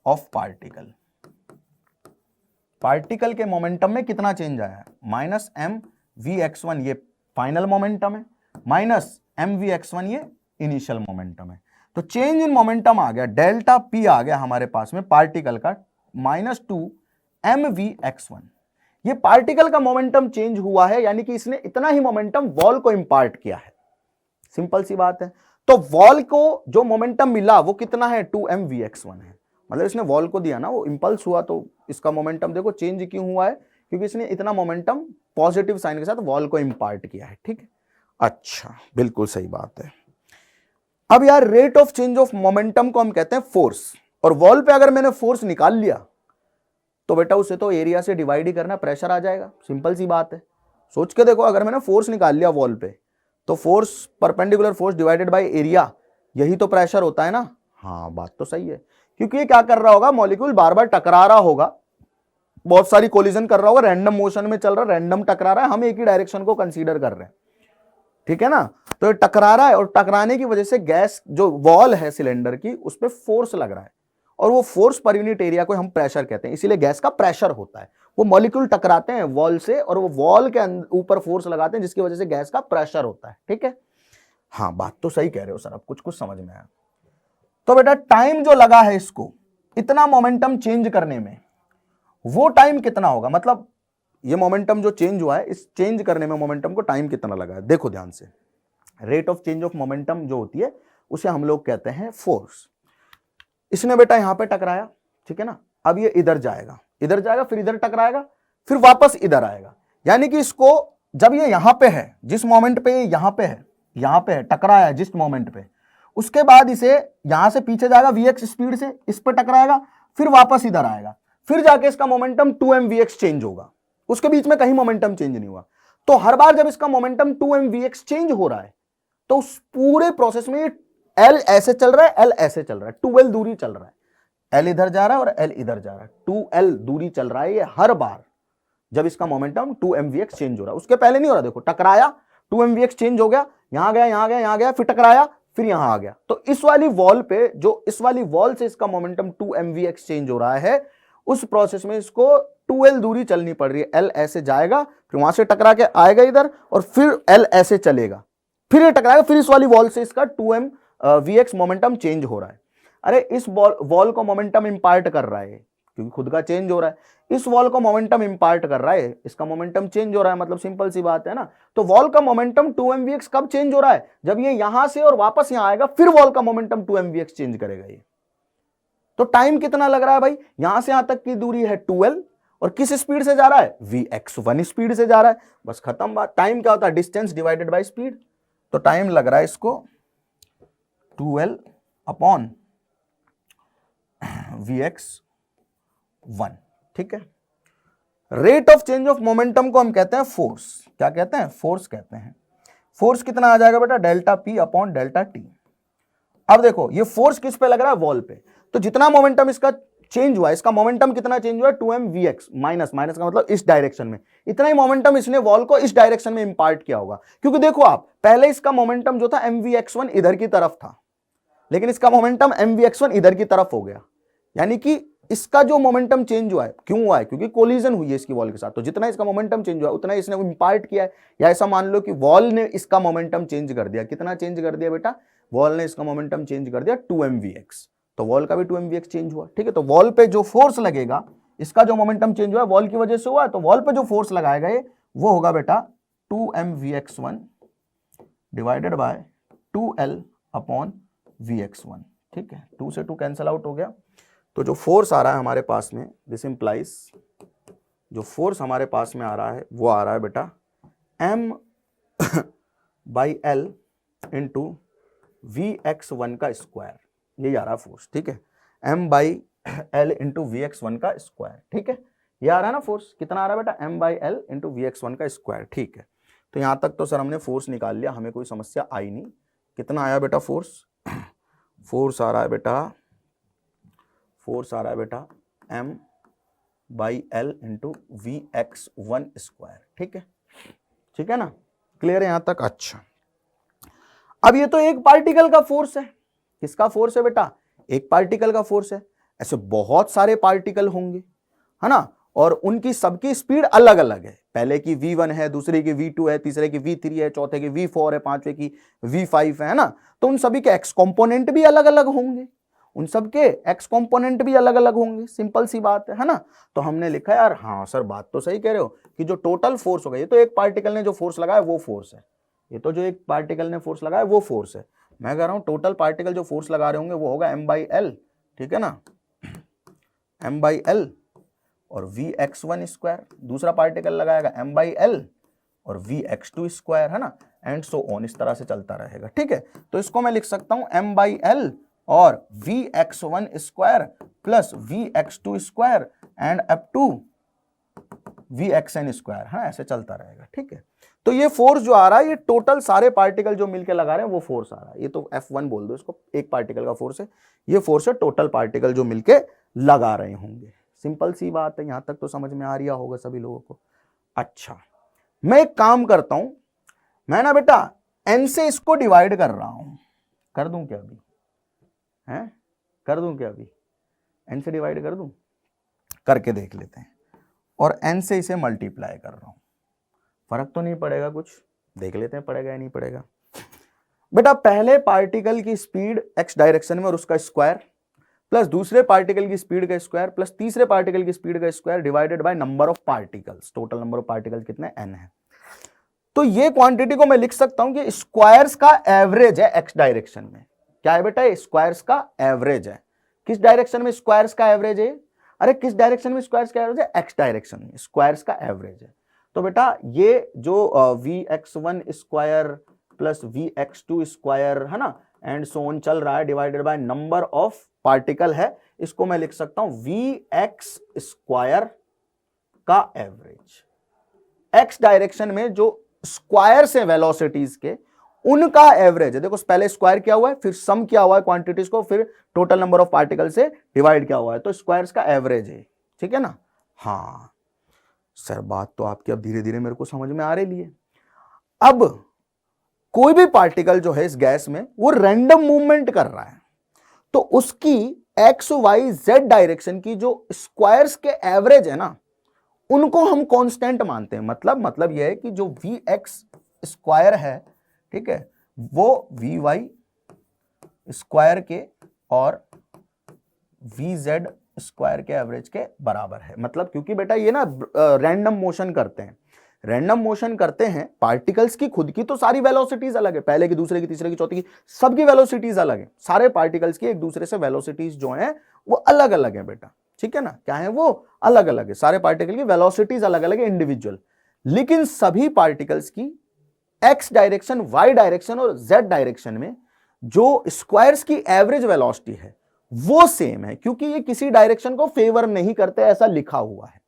of particle, particle के मोमेंटम में कितना चेंज आया है, माइनस mvx1 ये फाइनल मोमेंटम है, माइनस mvx1 ये इनिशियल मोमेंटम है, तो चेंज इन मोमेंटम आ गया, डेल्टा p आ गया हमारे पास में पार्टिकल का -2 mvx1, ये पार्टिकल का मोमेंटम चेंज हुआ है, यानी कि इसने इतना ही मोमेंटम वॉल को इंपार्ट किया है, सिंपल सी बात है। तो वॉल को जो मोमेंटम मिला वो कितना है, 2 mvx1 है, मतलब इसने वॉल को दिया ना, वो इंपल्स हुआ, तो इसका मोमेंटम देखो चेंज क्यों हुआ है, क्योंकि इसने इतना मोमेंटम पॉजिटिव साइन के साथ वॉल को इंपार्ट किया है, ठीक है। अच्छा, बिल्कुल सही बात है। अब यार rate of change of momentum को हम कहते हैं फोर्स, और वॉल पे अगर मैंने फोर्स निकाल लिया तो बेटा उसे तो एरिया से डिवाइड ही करना, प्रेशर आ जाएगा, सिंपल सी बात है। सोच के देखो, अगर मैंने फोर्स निकाल लिया वॉल पे, तो force perpendicular force divided by area, यही तो प्रेशर होता है ना। हाँ, बात तो सही है, क्योंकि ये क्या कर रहा होगा, मॉलिक्यूल बार बार टकरा रहा होगा, बहुत सारी कोलिजन कर रहा होगा, रैंडम मोशन में चल रहा है, रैंडम टकरा रहा है, हम एक ही डायरेक्शन को कंसीडर कर रहे हैं, ठीक है ना। तो ये टकरा रहा है, और टकराने की वजह से गैस जो वॉल है सिलेंडर की उस पर फोर्स लग रहा है, और वो फोर्स पर यूनिट एरिया को हम प्रेशर कहते हैं, इसीलिए गैस का प्रेशर होता है। वो मॉलिक्यूल टकराते हैं वॉल से, और वो वॉल के ऊपर फोर्स लगाते हैं, जिसकी वजह से गैस का प्रेशर होता है, ठीक है। हाँ, बात तो सही कह रहे हो सर, अब कुछ कुछ समझ में आया। तो बेटा टाइम जो लगा है इसको इतना मोमेंटम चेंज करने में, वो टाइम कितना होगा, मतलब ये मोमेंटम जो चेंज हुआ है, इस चेंज करने में मोमेंटम को टाइम कितना लगा है। देखो ध्यान से, rate of change of momentum जो होती है उसे हम लोग कहते हैं फोर्स। इसने बेटा यहां पे टकराया, ठीक है ना, अब ये इधर जाएगा, इधर जाएगा, फिर इधर टकराएगा, फिर वापस इधर आएगा, यानी कि इसको जब ये यहां पे है, जिस मोमेंट पे ये यहां पे है, टकराया है जिस मोमेंट पे, उसके बाद इसे यहां से पीछे जाएगा vx स्पीड से, इस पे टकराएगा, फिर वापस इधर आएगा, फिर जाके इसका मोमेंटम 2mvx चेंज होगा, उसके बीच में कहीं मोमेंटम चेंज नहीं हुआ। तो हर बार जब इसका मोमेंटम 2mvx चेंज हो रहा है, तो उस पूरे प्रोसेस में L ऐसे चल रहा है, L ऐसे चल रहा है, 2L दूरी चल रहा है, L इधर जा रहा है और L इधर जा रहा है, 2L दूरी चल रहा है ये हर बार जब इसका मोमेंटम 2mvx चेंज हो रहा है। उसके पहले नहीं हो रहा, देखो टकराया, 2mvx चेंज हो गया, यहां गया, यहां गया, यहां गया, फिर टकराया, फिर यहां आ गया। तो इस वाली वॉल पे, जो इस वाली वॉल से इसका मोमेंटम 2mvx चेंज हो रहा है, उस प्रोसेस में इसको 2L दूरी चलनी पड़ रही है। L ऐसे जाएगा, फिर वहां से टकरा के आएगा इधर, और फिर L ऐसे चलेगा, फिर ये टकराएगा, फिर इस वाली वॉल से इसका 2mvx मोमेंटम चेंज हो रहा है। अरे इस वॉल को मोमेंटम इंपार्ट कर रहा है, क्योंकि खुद का चेंज हो रहा है, इस वॉल को मोमेंटम इंपार्ट कर रहा है, इसका मोमेंटम चेंज हो रहा है, मतलब सिंपल सी बात है ना। तो वॉल का मोमेंटम 2mvx कब चेंज हो रहा है, जब ये यहां से और वापस यहां आएगा, फिर वॉल का मोमेंटम 2mvx चेंज करेगा ये। तो टाइम कितना लग रहा है भाई, यहां से यहां तक की दूरी है 2L, और किस स्पीड से जा रहा है, vx1 स्पीड से जा रहा है, बस खत्म बात। टाइम क्या होता है, डिस्टेंस डिवाइडेड बाय स्पीड। तो टाइम लग रहा है इसको 2L अपॉन vx1, ठीक है। Rate of change of momentum को हम कहते हैं फोर्स। क्या कहते हैं? फोर्स कहते हैं। फोर्स कितना आ जाएगा बेटा? Delta P upon delta T. अब देखो ये फोर्स किस पे लग रहा है? वॉल पे। तो जितना मोमेंटम इसका चेंज हुआ, इसका मोमेंटम कितना चेंज हुआ? 2mvx, माइनस माइनस का मतलब इस डायरेक्शन में, इतना ही मोमेंटम इसने वॉल को इस डायरेक्शन में इंपार्ट किया होगा। क्योंकि देखो आप, पहले इसका मोमेंटम जो था mvx1 इधर की तरफ था, लेकिन इसका मोमेंटम mvx1 इधर की तरफ हो गया। यानी कि इसका जो मोमेंटम चेंज हुआ है, क्यों हुआ है? क्योंकि कोलिजन हुई है इसकी वॉल के साथ। तो जितना इसका मोमेंटम चेंज हुआ उतना इसने इंपार्ट किया है। या ऐसा मान लो कि वॉल ने इसका मोमेंटम चेंज कर दिया। कितना चेंज कर दिया बेटा? वॉल ने इसका मोमेंटम चेंज कर दिया 2mvx। तो वॉल का भी 2mvx चेंज हुआ। ठीक है, तो वॉल पे जो फोर्स लगेगा, इसका जो मोमेंटम चेंज हुआ वॉल की वजह से हुआ है, तो वॉल पे जो फोर्स लगाएगा ये वो होगा बेटा 2mvx1 divided by 2l upon vx1। ठीक है, 2 से 2 कैंसल आउट हो गया। तो जो फोर्स आ रहा है हमारे पास में, दिस इंप्लाइज, जो फोर्स हमारे पास में आ रहा है वो आ रहा है बेटा m by l into vx1 का स्क्वायर। यही आ रहा है फोर्स। ठीक है, m by l into vx1 का स्क्वायर। ठीक है, ये आ रहा है ना फोर्स। कितना आ रहा है बेटा? m by l into vx1 का स्क्वायर। ठीक है, तो यहां तक तो सर हमने फोर्स निकाल लिया, हमें कोई समस्या आई नहीं। कितना आया बेटा फोर्स? फोर्स आ रहा है बेटा, फोर्स आ रहा है बेटा m by l into vx1 square. ठीक है, ठीक है ना? क्लियर है यहां तक? अच्छा, अब ये तो एक पार्टिकल का फोर्स है। किसका फोर्स है बेटा? एक पार्टिकल का फोर्स है। ऐसे बहुत सारे पार्टिकल होंगे, है ना, और उनकी सबकी स्पीड अलग अलग है। पहले की v1 है, दूसरे की v2 है, तीसरे की v3 है, चौथे की v4 है, पांचवे की v5 है ना। तो उन सभी के x कंपोनेंट भी अलग अलग होंगे, उन सबके x कंपोनेंट भी अलग अलग होंगे। सिंपल सी बात है ना। तो हमने लिखा यार, हाँ सर बात तो सही कह रहे हो कि जो टोटल फोर्स होगा, ये तो एक पार्टिकल ने जो फोर्स लगाया वो फोर्स है। ये तो जो एक पार्टिकल ने फोर्स लगाया वो फोर्स है। मैं कह रहा हूं टोटल पार्टिकल जो फोर्स लगा रहे होंगे वो होगा m बाई एल। ठीक है ना, m बाई एल और vx1 स्क्वायर। दूसरा पार्टिकल लगाएगा m बाई एल और vx2 स्क्वायर, है ना, एंड सो ऑन, इस तरह से चलता रहेगा। ठीक है, तो इसको मैं लिख सकता हूं m बाई एल और vx1 square plus vx2 square and up to vxn square. हाँ, ऐसे चलता रहेगा। ठीक है, तो ये फोर्स जो आ रहा है ये टोटल सारे पार्टिकल जो मिलके लगा रहे हैं वो फोर्स आ रहा है। ये तो F1 बोल दो इसको, एक पार्टिकल का फोर्स है। ये फोर्स है टोटल पार्टिकल जो मिलके लगा रहे होंगे। सिंपल सी बात है, यहां तक तो समझ में आ रहा होगा सभी लोगों को। अच्छा, मैं एक काम करता हूं, मैं ना बेटा n से इसको डिवाइड कर रहा हूं। कर दूं क्या अभी? हैं, कर दूं क्या अभी? n से डिवाइड कर दूं? करके देख लेते हैं। और n से इसे मल्टीप्लाई कर रहा हूं, फर्क तो नहीं पड़ेगा कुछ, देख लेते हैं पड़ेगा या नहीं पड़ेगा। बेटा पहले पार्टिकल की स्पीड x डायरेक्शन में और उसका स्क्वायर प्लस दूसरे पार्टिकल की स्पीड का स्क्वायर प्लस तीसरे पार्टिकल की स्पीड का square divided by number of particles. Total number of particles कितने? n है। तो ये क्वांटिटी को मैं लिख सकता हूं कि स्क्वायर्स का एवरेज है x डायरेक्शन में। क्या है बेटा? स्क्वायर्स का एवरेज है। किस डायरेक्शन में स्क्वायर्स का एवरेज है? अरे किस डायरेक्शन में स्क्वायर्स का एवरेज है? x डायरेक्शन में स्क्वायर्स का एवरेज है। तो बेटा ये जो vx1 square plus vx2 square, है ना, एंड सो ऑन चल रहा है divided by number of particle है, इसको मैं लिख सकता हूं vx स्क्वायर का एवरेज। x डायरेक्शन में जो स्क्वायर्स है वेलोसिटीज के, उनका एवरेज है। देखो पहले स्क्वायर किया हुआ है, फिर सम किया हुआ है क्वांटिटीज को, फिर टोटल नंबर ऑफ पार्टिकल से डिवाइड किया हुआ है, तो स्क्वायर्स का एवरेज है। ठीक है ना? हाँ सर, बात तो आपकी अब धीरे धीरे मेरे को समझ में आ रही है। अब कोई भी पार्टिकल जो है इस गैस में वो रैंडम मूवमेंट कर रहा है, तो उसकी एक्स वाई जेड डायरेक्शन की जो स्क्वायर्स के एवरेज है ना, उनको हम कांस्टेंट मानते हैं। मतलब यह है कि जो वी एक्स स्क्वायर है, ठीक है, वो वी वाई स्क्वायर के और वी जेड स्क्वायर के एवरेज के बराबर है। मतलब क्योंकि बेटा ये ना रैंडम मोशन करते हैं, रैंडम मोशन करते हैं पार्टिकल्स की खुद की तो सारी वेलोसिटीज अलग है, पहले की, दूसरे की, तीसरे की, चौथी की, सबकी वेलोसिटीज अलग है। सारे पार्टिकल्स की एक दूसरे से वेलोसिटीज जो हैं वो अलग अलग है बेटा। ठीक है ना? क्या है वो? अलग अलग है। सारे पार्टिकल की वेलोसिटीज अलग अलग है, इंडिविजुअल। लेकिन सभी पार्टिकल्स की एक्स डायरेक्शन, वाई डायरेक्शन और जेड डायरेक्शन में जो स्क्वायर्स की एवरेज वेलोसिटी है वो सेम है, क्योंकि ये किसी डायरेक्शन को फेवर नहीं करते, ऐसा लिखा हुआ है।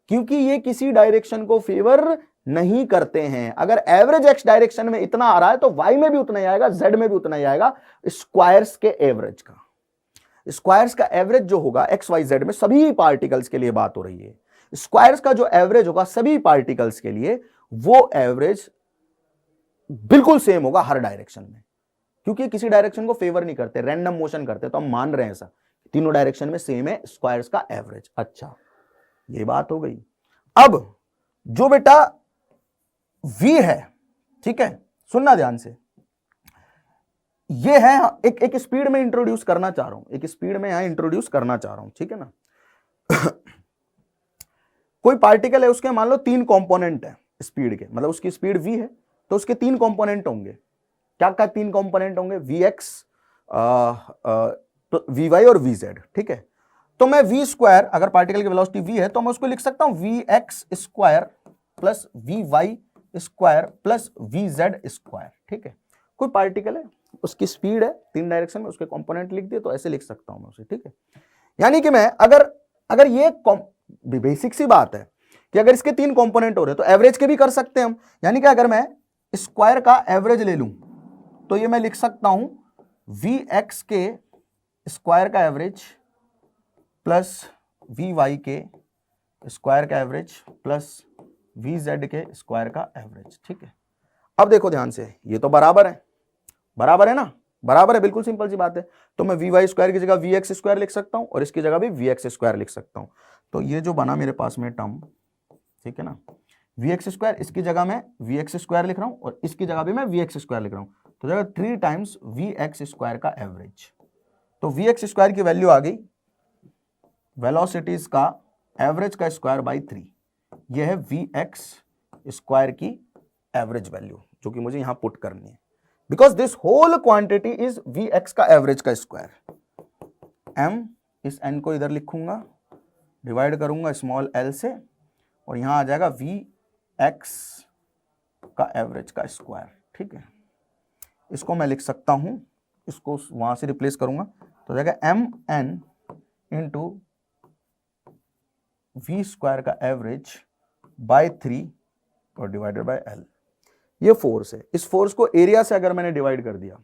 क्योंकि ये किसी डायरेक्शन को फेवर नहीं करते हैं। अगर एवरेज एक्स डायरेक्शन में इतना आ रहा है तो वाई में भी उतना ही आएगा, जेड में भी उतना ही आएगा। स्क्वायर्स के एवरेज का, स्क्वायर्स का एवरेज जो होगा एक्स वाई जेड में, सभी पार्टिकल्स के लिए बात हो रही है, स्क्वायर्स का जो एवरेज होगा सभी पार्टिकल्स के लिए, वो एवरेज बिल्कुल सेम होगा हर डायरेक्शन में, क्योंकि किसी डायरेक्शन को फेवर नहीं करते, रैंडम मोशन करते। तो हम मान रहे हैं ऐसा, तीनों डायरेक्शन में सेम है स्क्वायर्स का एवरेज। अच्छा, ये बात हो गई। अब जो बेटा v है, ठीक है, सुनना ध्यान से, ये है एक स्पीड में इंट्रोड्यूस करना चाह रहा हूं, एक स्पीड में यहां इंट्रोड्यूस करना चाह रहा हूं, ठीक है ना। कोई पार्टिकल है, उसके मान लो 3 कंपोनेंट है स्पीड के, मतलब उसकी स्पीड v है तो उसके 3 कंपोनेंट होंगे। क्या क्या 3 कंपोनेंट होंगे? vx, vy और vz, ठीक है। तो मैं v स्क्वायर, अगर पार्टिकल की वेलोसिटी v है तो मैं उसको लिख सकता हूं vx square plus vy square plus vz square, ठीक है। कोई पार्टिकल है, उसकी स्पीड है 3 डायरेक्शन में, उसके कंपोनेंट लिख दिए तो ऐसे लिख सकता हूं मैं उसे, ठीक है। यानी कि मैं अगर ये बेसिक सी बात है कि अगर इसके 3 कंपोनेंट हो रहे तो एवरेज के भी कर सकते हैं हम। यानी कि अगर मैं स्क्वायर का एवरेज ले लूं तो ये मैं लिख सकता हूं vx के स्क्वायर का एवरेज प्लस vy के स्क्वायर का एवरेज प्लस vz के स्क्वायर का एवरेज, ठीक है। अब देखो ध्यान से, ये तो बराबर है, बराबर है ना, बराबर है, बिल्कुल सिंपल सी बात है। तो मैं vy स्क्वायर की जगह vx स्क्वायर लिख सकता हूं और इसकी जगह भी vx स्क्वायर लिख सकता हूं। तो ये जो बना मेरे पास में टर्म, ठीक है ना, vx स्क्वायर, इसकी जगह मैं vx स्क्वायर लिख रहा हूं और इसकी जगह भी मैं vx स्क्वायर लिख रहा हूं, तो जगह 3 टाइम्स vx स्क्वायर का एवरेज। तो vx स्क्वायर की वैल्यू आ गई वेलोसिटीज का एवरेज का स्क्वायर बाई 3। यह है vx स्क्वायर की एवरेज वैल्यू, जो कि मुझे यहां पुट करनी है, because this whole quantity is vx का एवरेज का स्क्वायर। m, इस n को इधर लिखूंगा, डिवाइड करूंगा स्मॉल l से, और यहां आ जाएगा vx का एवरेज का स्क्वायर, ठीक है। इसको मैं लिख सकता हूं, इसको वहां से रिप्लेस करूंगा तो जाएगा mn इंटू v स्क्वायर का एवरेज बाय 3 और डिवाइडेड बाय l। ये फोर्स है, इस फोर्स को एरिया से अगर मैंने डिवाइड कर दिया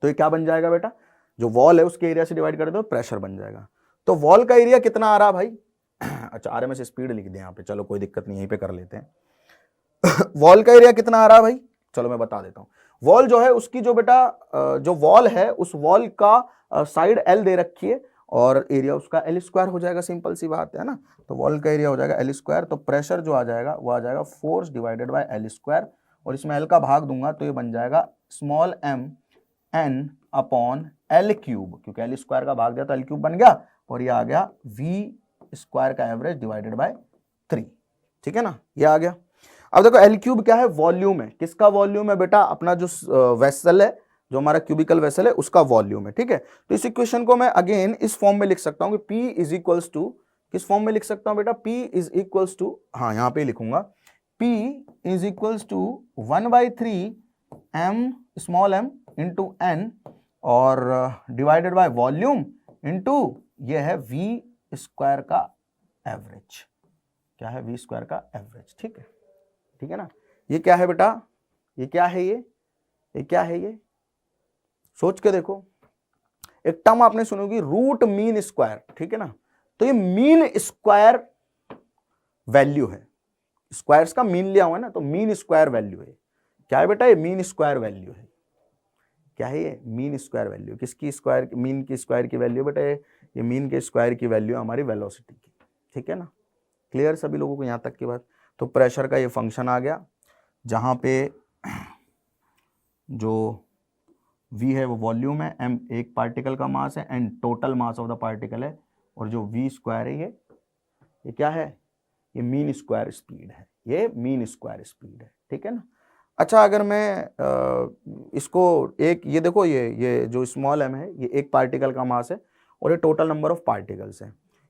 तो ये क्या बन जाएगा बेटा, जो वॉल है उसके एरिया से डिवाइड कर दो, प्रेशर बन जाएगा। तो वॉल का एरिया कितना आ रहा भाई? अच्छा, आरएमएस स्पीड लिख दें यहाँ पे, चलो कोई दिक्कत नहीं, यहीं पे कर लेते हैं। वॉल का एरिया कितना आ रहा भाई? चलो मैं बता देता हूँ। वॉल जो है उसकी जो बेटा जो वॉल है उस वॉल का साइड एल दे रखी है और एरिया उसका एल स्क्वायर हो जाएगा, सिंपल सी बात है ना। तो वॉल का एरिया हो जाएगा एल स्क्वायर, तो प्रेशर जो आ जाएगा वो आ जाएगा force divided by L square, और इसमें एल का भाग दूंगा तो ये बन जाएगा small m n upon L cube, क्योंकि एल स्क्वायर का भाग दिया तो एल क्यूब बन गया, और ये आ गया v स्क्वायर का एवरेज डिवाइडेड बाय 3, ठीक है ना, ये आ गया। अब देखो एल क्यूब क्या है? वॉल्यूम है। किसका वॉल्यूम है बेटा? अपना जो वेसल है, जो हमारा क्यूबिकल वेसल है उसका वॉल्यूम है, ठीक है। तो इस इक्वेशन को मैं अगेन इस फॉर्म में लिख सकता हूं कि P इज इक्वल्स टू, किस फॉर्म में लिख सकता हूं बेटा? P इज इक्वल्स टू, हाँ यहां पे लिखूंगा, P is equals to 1/3 m small m into n और डिवाइडेड बाय वॉल्यूम इंटू ये है v स्क्वायर का एवरेज। क्या है? v स्क्वायर का एवरेज, ठीक है, ठीक है ना। ये क्या है बेटा? ये क्या है? ये क्या है? ये सोच के देखो। एक टर्म आपने सुनोगी रूट मीन स्क्वायर, ठीक है ना। तो ये मीन स्क्वायर वैल्यू है, स्क्वायर्स का मीन लिया हुआ है ना, तो मीन स्क्वायर वैल्यू है। क्या है बेटा? ये मीन स्क्वायर वैल्यू है। क्या है ये? Mean square value. किसकी स्क्वायर? मीन की स्क्वायर की वैल्यू बेटा, ये मीन के स्क्वायर की वैल्यू हमारी वेलोसिटी की, ठीक है ना। क्लियर सभी लोगों को यहां तक की बात? तो प्रेशर का ये फंक्शन आ गया, जहां पे जो v है वो वॉल्यूम है, m एक पार्टिकल का मास है, n total mass of the particle है, और जो v स्क्वायर है ये क्या है? ये मीन स्क्वायर स्पीड है, ये मीन स्क्वायर स्पीड है, ठीक है ना। अच्छा, अगर मैं इसको एक, ये देखो, ये जो स्मॉल m है ये एक पार्टिकल का मास है और ये टोटल नंबर ऑफ पार्टिकल्स है,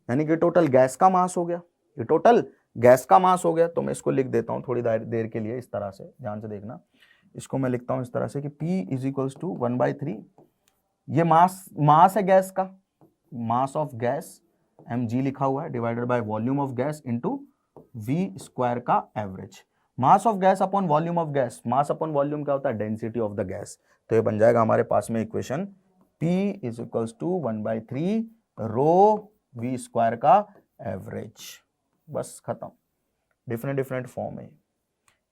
यानी कि टोटल गैस का मास हो गया, ये टोटल गैस का मास हो गया। तो मैं इसको लिख देता हूँ थोड़ी देर के लिए इस तरह से, ध्यान से देखना। इसको मैं लिखता हूँ इस तरह से कि P इज इक्वल्स टू 1/3, ये मास है गैस का, मास ऑफ गैस mg लिखा हुआ है, divided by volume of gas into V square का average. Mass of gas upon volume of gas, mass upon volume क्या होता है, डेंसिटी ऑफ द गैस। तो ये बन जाएगा हमारे पास में equation P is equals to 1/3 rho V square का एवरेज। बस खत्म, डिफरेंट डिफरेंट फॉर्म है,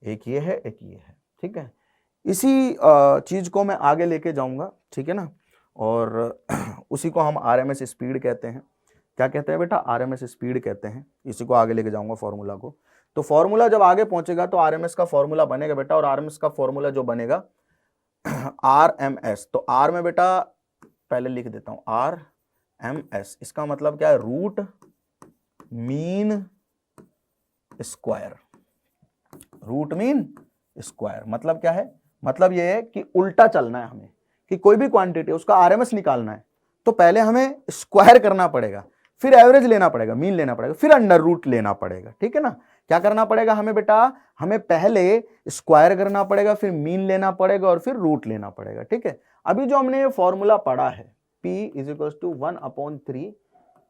एक ये है एक ये है, ठीक है। इसी चीज को मैं आगे लेके जाऊंगा, ठीक है ना, और उसी को हम आरएमएस स्पीड कहते हैं। क्या कहते हैं बेटा, आरएमएस स्पीड कहते हैं। इसी को आगे लेके जाऊंगा फॉर्मूला को। तो फॉर्मूला जब आगे पहुंचेगा तो आरएमएस का फॉर्मूला बनेगा बेटा, और आरएमएस का फॉर्मूला जो बनेगा आरएमएस, तो आर में बेटा पहले लिख देता हूं आरएमएस, इसका मतलब क्या है, root mean square. Root mean square मतलब क्या है, मतलब ये है कि उल्टा चलना है हमें, कि कोई भी क्वांटिटी उसका आरएमएस निकालना है तो पहले हमें स्क्वायर करना पड़ेगा, फिर एवरेज लेना पड़ेगा, मीन लेना पड़ेगा, फिर अंडर रूट लेना पड़ेगा, ठीक है ना। क्या करना पड़ेगा हमें बेटा, हमें पहले स्क्वायर करना पड़ेगा, फिर मीन लेना पड़ेगा और फिर रूट लेना पड़ेगा, ठीक है। अभी जो हमने ये फॉर्मूला पढ़ा है P is equals to 1/3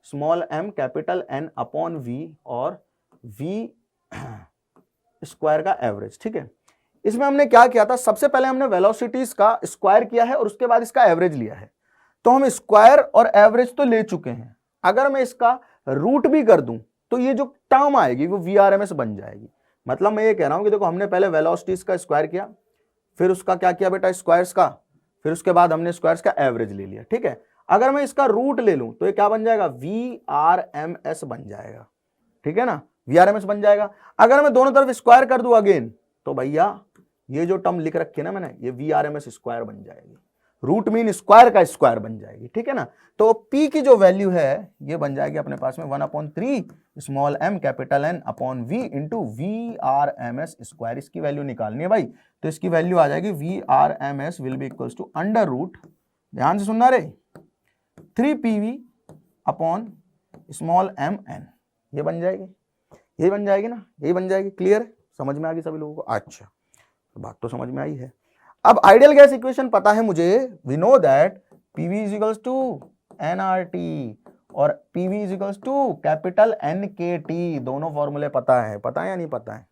small m capital N upon V और V स्क्वायर का एवरेज, ठीक है। इसमें हमने क्या किया था, सबसे पहले हमने वेलोसिटीज का स्क्वायर किया है और उसके बाद इसका एवरेज लिया है। तो हम स्क्वायर और एवरेज तो ले चुके हैं, अगर मैं इसका रूट भी कर दूं तो ये जो टर्म आएगी वो वीआरएमएस बन जाएगी। मतलब मैं ये कह रहा हूं कि देखो हमने पहले वेलोसिटीज का स्क्वायर किया, फिर उसका क्या किया बेटा, स्क्वायर्स का, फिर उसके बाद हमने स्क्वायर्स का एवरेज ले लिया, ठीक है। अगर मैं इसका रूट ले लूं तो ये क्या बन जाएगा, वीआरएमएस बन जाएगा, ठीक है ना, वीआरएमएस बन जाएगा। अगर मैं दोनों तरफ स्क्वायर कर दूं अगेन तो भैया ये जो टर्म लिख रखी है ना मैंने, ये वीआरएमएस स्क्वायर बन जाएगी, रूट मीन स्क्वायर का स्क्वायर बन जाएगी, ठीक है ना। तो P की जो वैल्यू है ये बन जाएगी अपने पास में 1/3 small m capital N upon V into VRMS square. इसकी वैल्यू निकालनी है भाई, तो इसकी वैल्यू आ जाएगी VRMS will be equals to under root, ध्यान से सुनना रे, 3PV अपॉन स्मॉल mn। ये बन जाएगी, यही बन जाएगी ना, यही बन जाएगी। क्लियर, समझ में आ गई सभी लोगों को? अच्छा, तो बात तो समझ में आई है। अब आइडियल गैस इक्वेशन पता है मुझे, we know that PV is equals to nRT और PV is equals to capital NKT। दोनों फॉर्मूले पता है, पता है या नहीं पता है?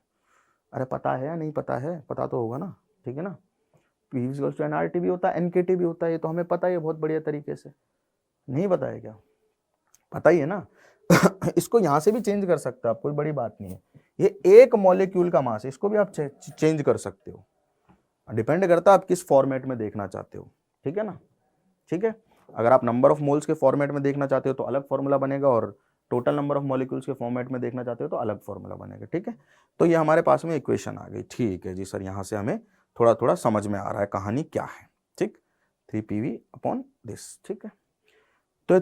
अरे पता है या नहीं पता है? पता तो होगा ना, ठीक है ना। PV is equals to nRT भी होता है, NKT भी होता है, ये तो हमें पता ही है बहुत बढ़िया तरीके से। नहीं पता है क्या? पता ही है ना। इसको यहां से भी चेंज कर सकते हो आप, कोई बड़ी बात नहीं है। ये एक मॉलिक्यूल का मास है, इसको भी आप चेंज कर सकते हो, डिपेंड करता है आप किस फॉर्मेट में देखना चाहते हो, ठीक है ना। ठीक है, अगर आप नंबर ऑफ मोल्स के फॉर्मेट में देखना चाहते हो तो अलग फॉर्मूला बनेगा, और टोटल नंबर ऑफ मॉलिक्यूल्स के फॉर्मेट में देखना चाहते हो तो अलग फॉर्मूला बनेगा, ठीक है। तो ये हमारे पास में इक्वेशन आ गई, ठीक है जी सर, यहाँ से हमें थोड़ा थोड़ा समझ में आ रहा है कहानी क्या है, ठीक। 3PV अपॉन दिस, ठीक है। तो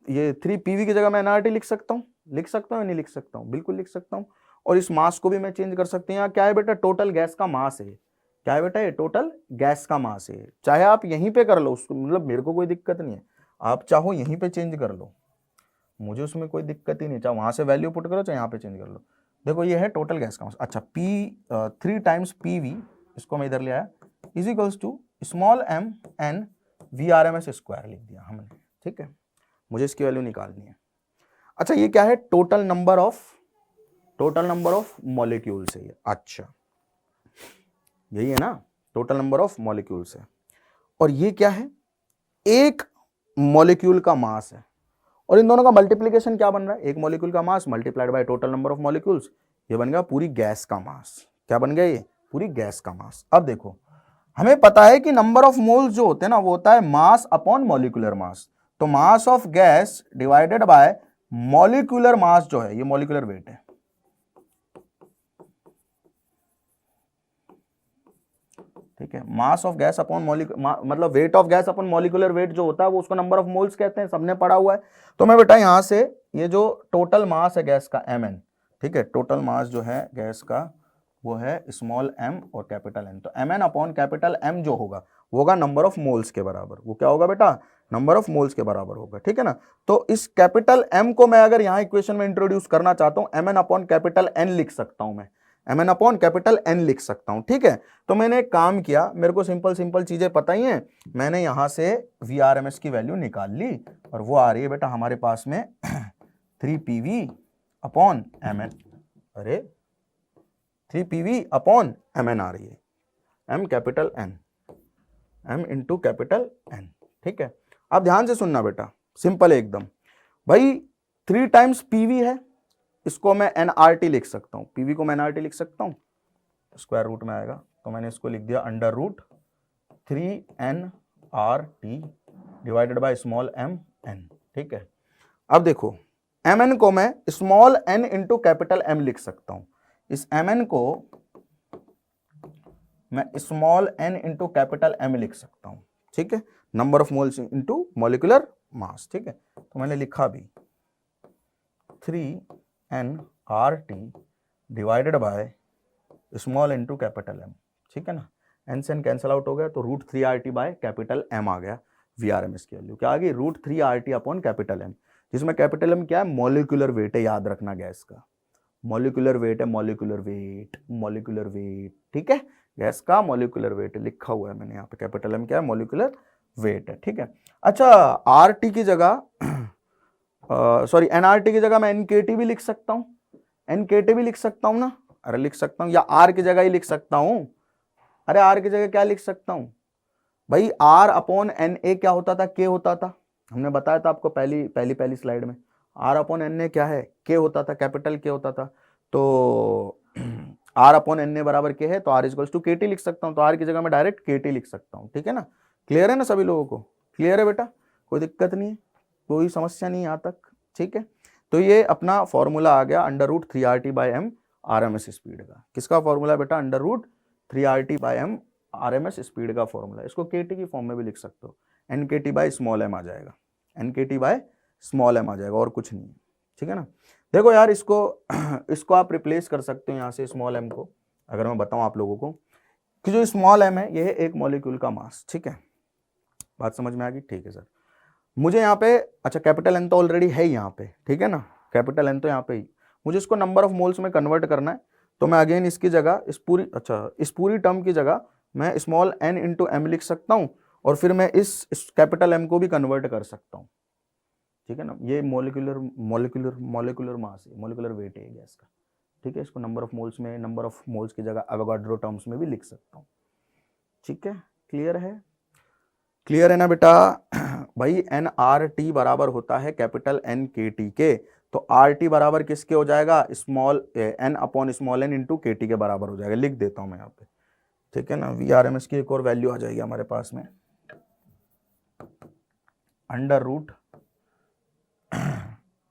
3PV की जगह मैं nRT लिख सकता हूँ, लिख सकता हूँ नहीं लिख सकता हूँ? बिल्कुल लिख सकता हूँ। और इस मास को भी मैं चेंज कर सकती हूँ। यहाँ क्या है बेटा, टोटल गैस का मास है। क्या है बेटा, ये टोटल गैस का मास है। चाहे आप यहीं पे कर लो उसको, मतलब मेरे को कोई दिक्कत नहीं है, आप चाहो यहीं पे चेंज कर लो, मुझे उसमें कोई दिक्कत ही नहीं। चाहे वहां से वैल्यू पुट करो, चाहे यहाँ पे चेंज कर लो। देखो ये है टोटल गैस का मास। अच्छा, 3 टाइम्स PV, इसको मैं इधर ले आया, is equals to small m n VRMS square लिख दिया हमने, ठीक है। मुझे इसकी वैल्यू निकालनी है। अच्छा, ये क्या है, टोटल नंबर ऑफ मॉलिक्यूल्स है ये। अच्छा, यही है ना, टोटल नंबर ऑफ मॉलिक्यूल्स है। और ये क्या है, एक मॉलिक्यूल का मास है, और इन दोनों का मल्टीप्लिकेशन क्या बन रहा है, एक मॉलिक्यूल का mass multiplied by total number of molecules, ये बन गया पूरी गैस का मास। क्या बन गया, ये पूरी गैस का मास। अब देखो, हमें पता है कि नंबर ऑफ मोल्स जो होते हैं ना, वो होता है मास अपॉन मॉलिक्यूलर मास। तो mass of gas divided by molecular mass जो है, ये मॉलिक्यूलर वेट है, ठीक है। मास ऑफ गैस अपॉन मतलब weight of gas upon molecular weight जो होता है वो उसको नंबर ऑफ मोल्स कहते हैं, सबने पढ़ा हुआ है। तो मैं बेटा यहां से ये जो टोटल मास है गैस का mn, ठीक है, टोटल मास जो है गैस का वो है स्मॉल m और कैपिटल N। तो mn अपॉन कैपिटल M जो होगा वो होगा नंबर ऑफ मोल्स के बराबर। वो क्या होगा बेटा, नंबर ऑफ मोल्स के बराबर होगा, ठीक है ना। तो इस कैपिटल M को मैं अगर यहाँ इक्वेशन में इंट्रोड्यूस करना चाहता हूँ, mn अपॉन कैपिटल N लिख सकता हूँ मैं, mn अपॉन कैपिटल N लिख सकता हूँ, ठीक है। तो मैंने एक काम किया, मेरे को सिंपल चीजें पता ही हैं, मैंने यहां से VRMS की वैल्यू निकाल ली, और वो आ रही है बेटा हमारे पास में 3PV अपॉन mn। अरे 3 PV अपॉन MN आ रही है, M capital N, M into capital N, ठीक है। अब ध्यान से सुनना बेटा, सिंपल है एकदम भाई। 3 टाइम्स PV है, इसको मैं NRT लिख सकता हूँ, PV को मैं NRT लिख सकता हूँ, स्क्वायर रूट में आएगा, तो मैंने इसको लिख दिया under root 3NRT divided by small mn, ठीक है। अब देखो mn को मैं small n into capital M लिख सकता हूं, इस mn को मैं small n into capital M लिख सकता हूं, ठीक है, number of moles into molecular mass, ठीक है। तो मैंने लिखा भी 3NRT divided by small into capital M, ठीक है ना। एन से एन कैंसल आउट हो गया, तो root 3RT by capital M आ गया, VRMS की वैल्यू क्या आ गई, root 3RT upon capital M, जिसमें कैपिटल M क्या है, मॉलिक्यूलर वेट है, याद रखना गैस का मॉलिक्यूलर वेट है, मॉलिक्यूलर वेट, मॉलिक्यूलर वेट, ठीक है, गैस का मॉलिक्यूलर वेट लिखा हुआ है मैंने यहाँ पे, कैपिटल M क्या है, मॉलिक्यूलर वेट है, ठीक है। अच्छा RT की जगह सॉरी NRT की जगह मैं NKT भी लिख सकता हूँ, NKT भी लिख सकता हूँ ना, अरे लिख सकता हूँ, या R की जगह ही लिख सकता हूँ, अरे R की जगह क्या लिख सकता हूं भाई, R अपॉन NA क्या होता था, K होता था, हमने बताया था आपको पहली स्लाइड में, R अपॉन NA क्या है, K होता था, कैपिटल K होता था, तो R अपॉन NA बराबर K है, तो R इक्वल्स टू KT लिख सकता हूं, तो R की जगह मैं डायरेक्ट KT लिख सकता हूं, ठीक है ना। क्लियर है ना सभी लोगों को, क्लियर है बेटा, कोई दिक्कत नहीं है, कोई समस्या नहीं यहाँ तक, ठीक है। तो ये अपना फॉर्मूला आ गया under root 3RT by M RMS speed का, किसका फॉर्मूला बेटा, under root 3RT by M RMS speed का फॉर्मूला, इसको KT की फॉर्म में भी लिख सकते हो, NKT बाय स्मॉल m आ जाएगा, NKT बाय स्मॉल m आ जाएगा, और कुछ नहीं, ठीक है ना। देखो यार इसको आप रिप्लेस कर सकते हो यहाँ से स्मॉल m को, अगर मैं बताऊं आप लोगों को कि जो स्मॉल m है ये है एक मॉलिक्यूल का मास, ठीक है, बात समझ में आ गई, ठीक है सर। मुझे यहाँ पे अच्छा कैपिटल N तो ऑलरेडी है यहाँ पे, ठीक है ना, कैपिटल N तो यहाँ पे ही, मुझे इसको नंबर ऑफ मोल्स में कन्वर्ट करना है, तो मैं अगेन इसकी जगह इस पूरी टर्म की जगह मैं स्मॉल n इंटू एम लिख सकता हूँ, और फिर मैं इस कैपिटल M को भी कन्वर्ट कर सकता हूँ, ठीक है ना। ये मॉलिक्यूलर मास है, मॉलिक्यूलर वेट है गैस का, ठीक है। इसको नंबर ऑफ मोल्स की जगह एवोगाड्रो टर्म्स में भी लिख सकता हूँ, ठीक है। क्लियर है ना बेटा भाई, NRT बराबर होता है कैपिटल NKT के, तो RT बराबर किसके हो जाएगा, small n upon small n into KT के बराबर हो जाएगा, लिख देता हूं मैं यहाँ पे, ठीक है ना। VRMS की एक और वैल्यू आ जाएगी हमारे पास में, अंडर रूट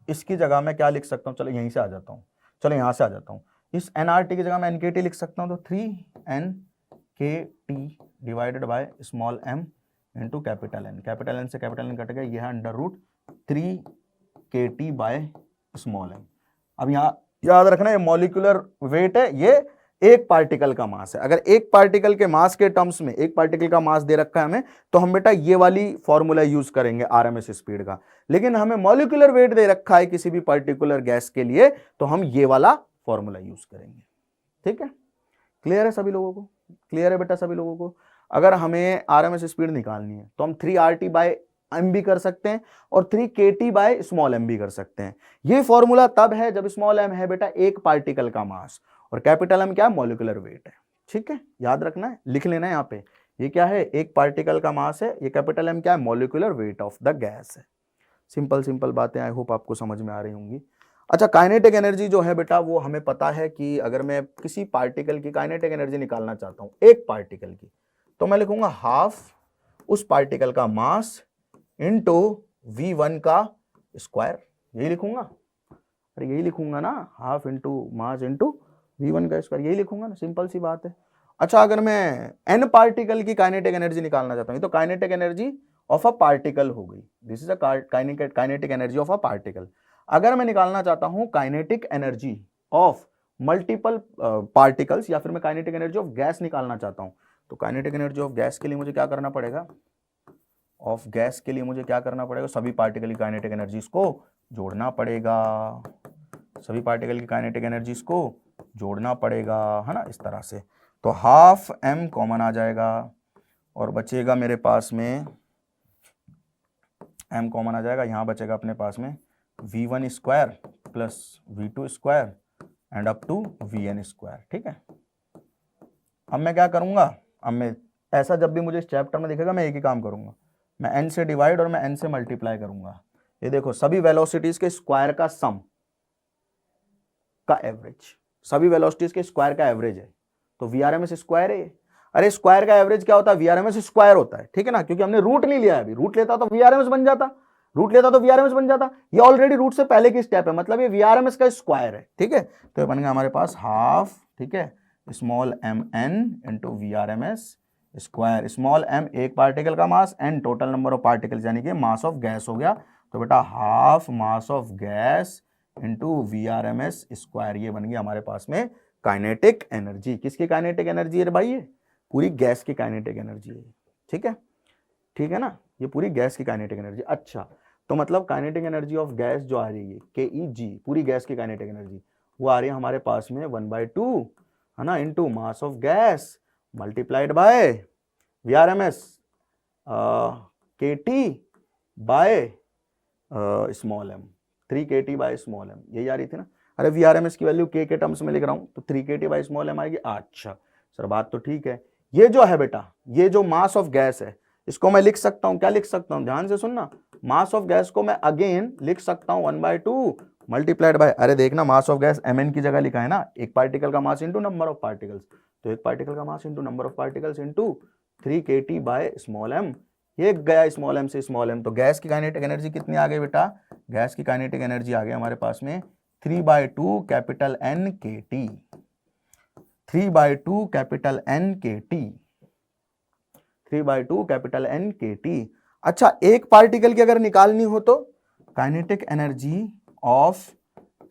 इसकी जगह मैं क्या लिख सकता हूँ, चलो यहीं से आ जाता हूँ, चलो यहाँ से आ जाता हूँ, इस NRT की जगह मैं NKT लिख सकता हूँ, तो 3NKT divided by small m into capital N से कैपिटल N कट गया, यह है under root 3KT by small m। अब यहाँ याद रखना ये मॉलिक्यूलर वेट है, ये एक पार्टिकल का मास है, अगर एक पार्टिकल के मास के टर्म्स में एक पार्टिकल का मास दे रखा है हमें, तो हम बेटा ये वाली फॉर्मूला यूज करेंगे RMS स्पीड का, लेकिन हमें मॉलिक्यूलर वेट दे रखा है किसी भी पर्टिकुलर गैस के लिए, तो हम ये वाला फॉर्मूला यूज करेंगे, ठीक है। क्लियर है सभी लोगों को, क्लियर है बेटा सभी लोगों को। अगर हमें RMS स्पीड निकालनी है तो हम 3RT बाय M भी कर सकते हैं और 3KT बाय स्मॉल m भी कर सकते हैं। ये फॉर्मूला तब है जब स्मॉल m है बेटा एक पार्टिकल का मास, और कैपिटल M क्या है, मॉलिक्यूलर वेट है, ठीक है, याद रखना है, लिख लेना है यहाँ पे, ये क्या है, एक पार्टिकल का मास है, ये कैपिटल M क्या है, molecular weight of the gas है। सिंपल बातें, आई होप आपको समझ में आ रही होंगी। अच्छा काइनेटिक एनर्जी जो है बेटा, वो हमें पता है कि अगर मैं किसी पार्टिकल की काइनेटिक एनर्जी निकालना चाहता हूं, एक पार्टिकल की, तो मैं लिखूंगा हाफ उस पार्टिकल का मास इंटू V1 का स्क्वायर, यही लिखूंगा, अरे यही लिखूंगा ना, half into mass into V1 का स्क्वायर, यही लिखूंगा ना, सिंपल सी बात है। अच्छा अगर मैं n पार्टिकल की काइनेटिक एनर्जी निकालना चाहता हूं, तो kinetic energy of a particle हो गई, this is a kinetic energy of a particle. अगर मैं निकालना चाहता हूं kinetic energy of multiple particles, या फिर मैं काइनेटिक एनर्जी ऑफ गैस निकालना चाहता हूं, तो काइनेटिक एनर्जी ऑफ गैस के लिए मुझे क्या करना पड़ेगा, सभी पार्टिकल की काइनेटिक एनर्जीज को जोड़ना पड़ेगा, सभी पार्टिकल की काइनेटिक एनर्जीज को जोड़ना पड़ेगा, है ना, इस तरह से। तो हाफ m कॉमन आ जाएगा और बचेगा मेरे पास में, m कॉमन आ जाएगा, यहां बचेगा अपने पास में V1 square plus V2 square and up to Vn square. ठीक है, अब मैं क्या करूंगा, अब मैं ऐसा जब भी मुझे इस चैप्टर में दिखेगा मैं एक ही काम करूंगा, मैं n से डिवाइड और मैं n से मल्टीप्लाई करूंगा। ये देखो सभी वेलोसिटीज के स्क्वायर का सम का एवरेज, सभी वेलोसिटीज के स्क्वायर का एवरेज है, तो VRMS स्क्वायर है। अरे स्क्वायर का एवरेज क्या होता है, VRMS स्क्वायर होता है। ठीक है ना, क्योंकि हमने रूट नहीं लिया है अभी, रूट लेता तो VRMS बन जाता, रूट लेता तो VRMS बन जाता। ये ऑलरेडी रूट से पहले की स्टेप है, मतलब ये VRMS का स्क्वायर है। ठीक है, तो ये बन गया हमारे पास हाफ, ठीक है, small mn into VRMS square. Small m एक पार्टिकल का मास, n total number of particles यानी कि मास ऑफ गैस हो गया। तो बेटा half mass of gas into VRMS square, ये बन गया हमारे पास में काइनेटिक एनर्जी। किसकी काइनेटिक एनर्जी है भाई, ये पूरी गैस की काइनेटिक एनर्जी है। ठीक है, ठीक है ना, ये पूरी गैस की काइनेटिक एनर्जी। अच्छा, तो मतलब काइनेटिक एनर्जी ऑफ गैस जो आ रही है KEG, पूरी गैस की काइनेटिक एनर्जी वो आ रही है हमारे पास में 1/2 है ना, into mass of gas multiplied by VRMS KT bye small m, 3 KT bye small m, यही आ रही थी ना। अरे VRMS की वैल्यू K के टर्म्स में लिख रहा हूं, तो 3 KT बाय स्मॉल m आएगी। अच्छा सर बात तो ठीक है, ये जो है बेटा, ये जो मास ऑफ गैस है इसको मैं लिख सकता हूं, क्या लिख सकता हूं, ध्यान से सुनना, मास ऑफ गैस को मैं अगेन लिख सकता हूं 1/2 मल्टीप्लाइड बाय, अरे देखना मास ऑफ गैस mn की जगह लिखा है ना, एक पार्टिकल का mass into number of particles, तो एक पार्टिकल का mass into number of particles into 3 KT bye small m, ये गया स्मॉल m से स्मॉल m, तो गैस की काइनेटिक एनर्जी कितनी आ गई बेटा, गैस की काइनेटिक एनर्जी आ गई हमारे पास में 3/2 capital N KT, 3/2 capital N KT, 3/2 capital N KT। अच्छा, एक पार्टिकल की अगर निकालनी हो तो kinetic energy of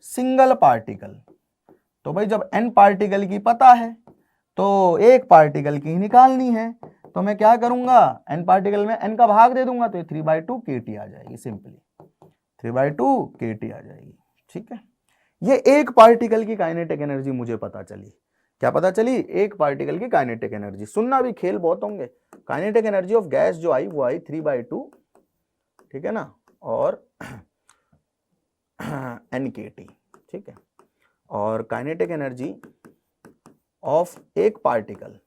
single particle, तो भाई जब n पार्टिकल की पता है तो एक पार्टिकल की ही निकालनी है, तो मैं क्या करूंगा, n पार्टिकल में n का भाग दे दूंगा, तो ये 3/2 KT आ जाएगी, सिंपली 3/2 KT आ जाएगी। ठीक है, ये एक पार्टिकल की काइनेटिक एनर्जी मुझे पता चली, क्या पता चली, एक पार्टिकल की काइनेटिक एनर्जी। सुनना भी खेल बहुत होंगे, काइनेटिक एनर्जी ऑफ गैस जो आई वो आई 3/2, ठीक है ना, और N KT। ठीक है, और काइनेटिक एनर्जी ऑफ एक पार्टिकल,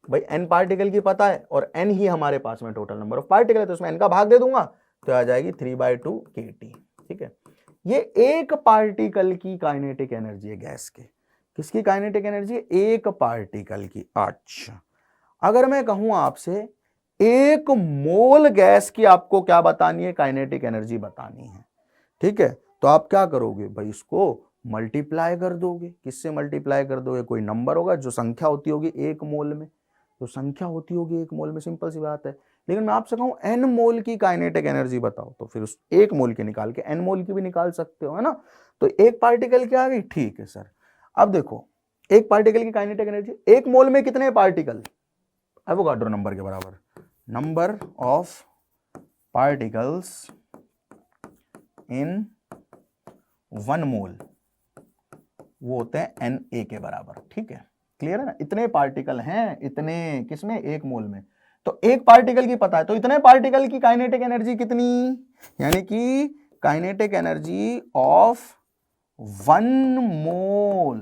भाई n पार्टिकल की पता है और n ही हमारे पास में टोटल नंबर ऑफ पार्टिकल है, तो उसमें n का भाग दे दूंगा तो आ जाएगी 3/2 KT। ठीक है, ये एक पार्टिकल की काइनेटिक एनर्जी है गैस के, किसकी काइनेटिक एनर्जी, एक पार्टिकल की। अच्छा, अगर मैं कहूं आपसे एक मोल गैस की आपको क्या बतानी है, काइनेटिक एनर्जी बतानी है, ठीक है, तो आप क्या करोगे भाई, इसको मल्टीप्लाई कर दोगे। किससे मल्टीप्लाई कर दोगे, कोई नंबर होगा जो संख्या होती होगी एक मोल में, तो संख्या होती होगी एक मोल में, सिंपल सी बात है। लेकिन मैं आपसे कहूं n मोल की काइनेटिक एनर्जी बताओ, तो फिर उस एक मोल की निकाल के n मोल की भी निकाल सकते हो, है ना। तो एक पार्टिकल की आ गई, ठीक है सर। अब देखो एक पार्टिकल की काइनेटिक एनर्जी, एक मोल में कितने पार्टिकल, एवोगाड्रो नंबर के बराबर, नंबर ऑफ पार्टिकल्स इन 1 मोल, वो होते हैं Na के बराबर। ठीक है, क्लियर है ना, इतने पार्टिकल हैं, इतने किसमें, एक मोल में, तो एक पार्टिकल की पता है, तो इतने पार्टिकल की काइनेटिक एनर्जी कितनी, यानी कि kinetic energy of 1 mole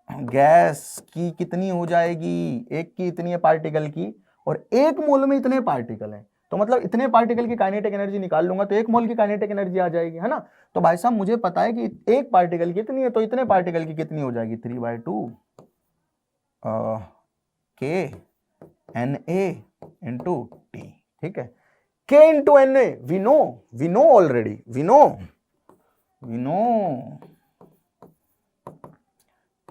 gas की कितनी हो जाएगी, एक की इतनी है पार्टिकल की, और एक मोल में इतने पार्टिकल हैं, तो मतलब इतने पार्टिकल की काइनेटिक एनर्जी निकाल लूंगा तो एक मोल की काइनेटिक एनर्जी आ जाएगी, है ना। तो भाई साहब मुझे पता है कि एक पार्टिकल की कितनी है, तो इतने पार्टिकल की कितनी हो जाएगी, 3/2 K Na इंटू T। ठीक है, K into Na we know already, we know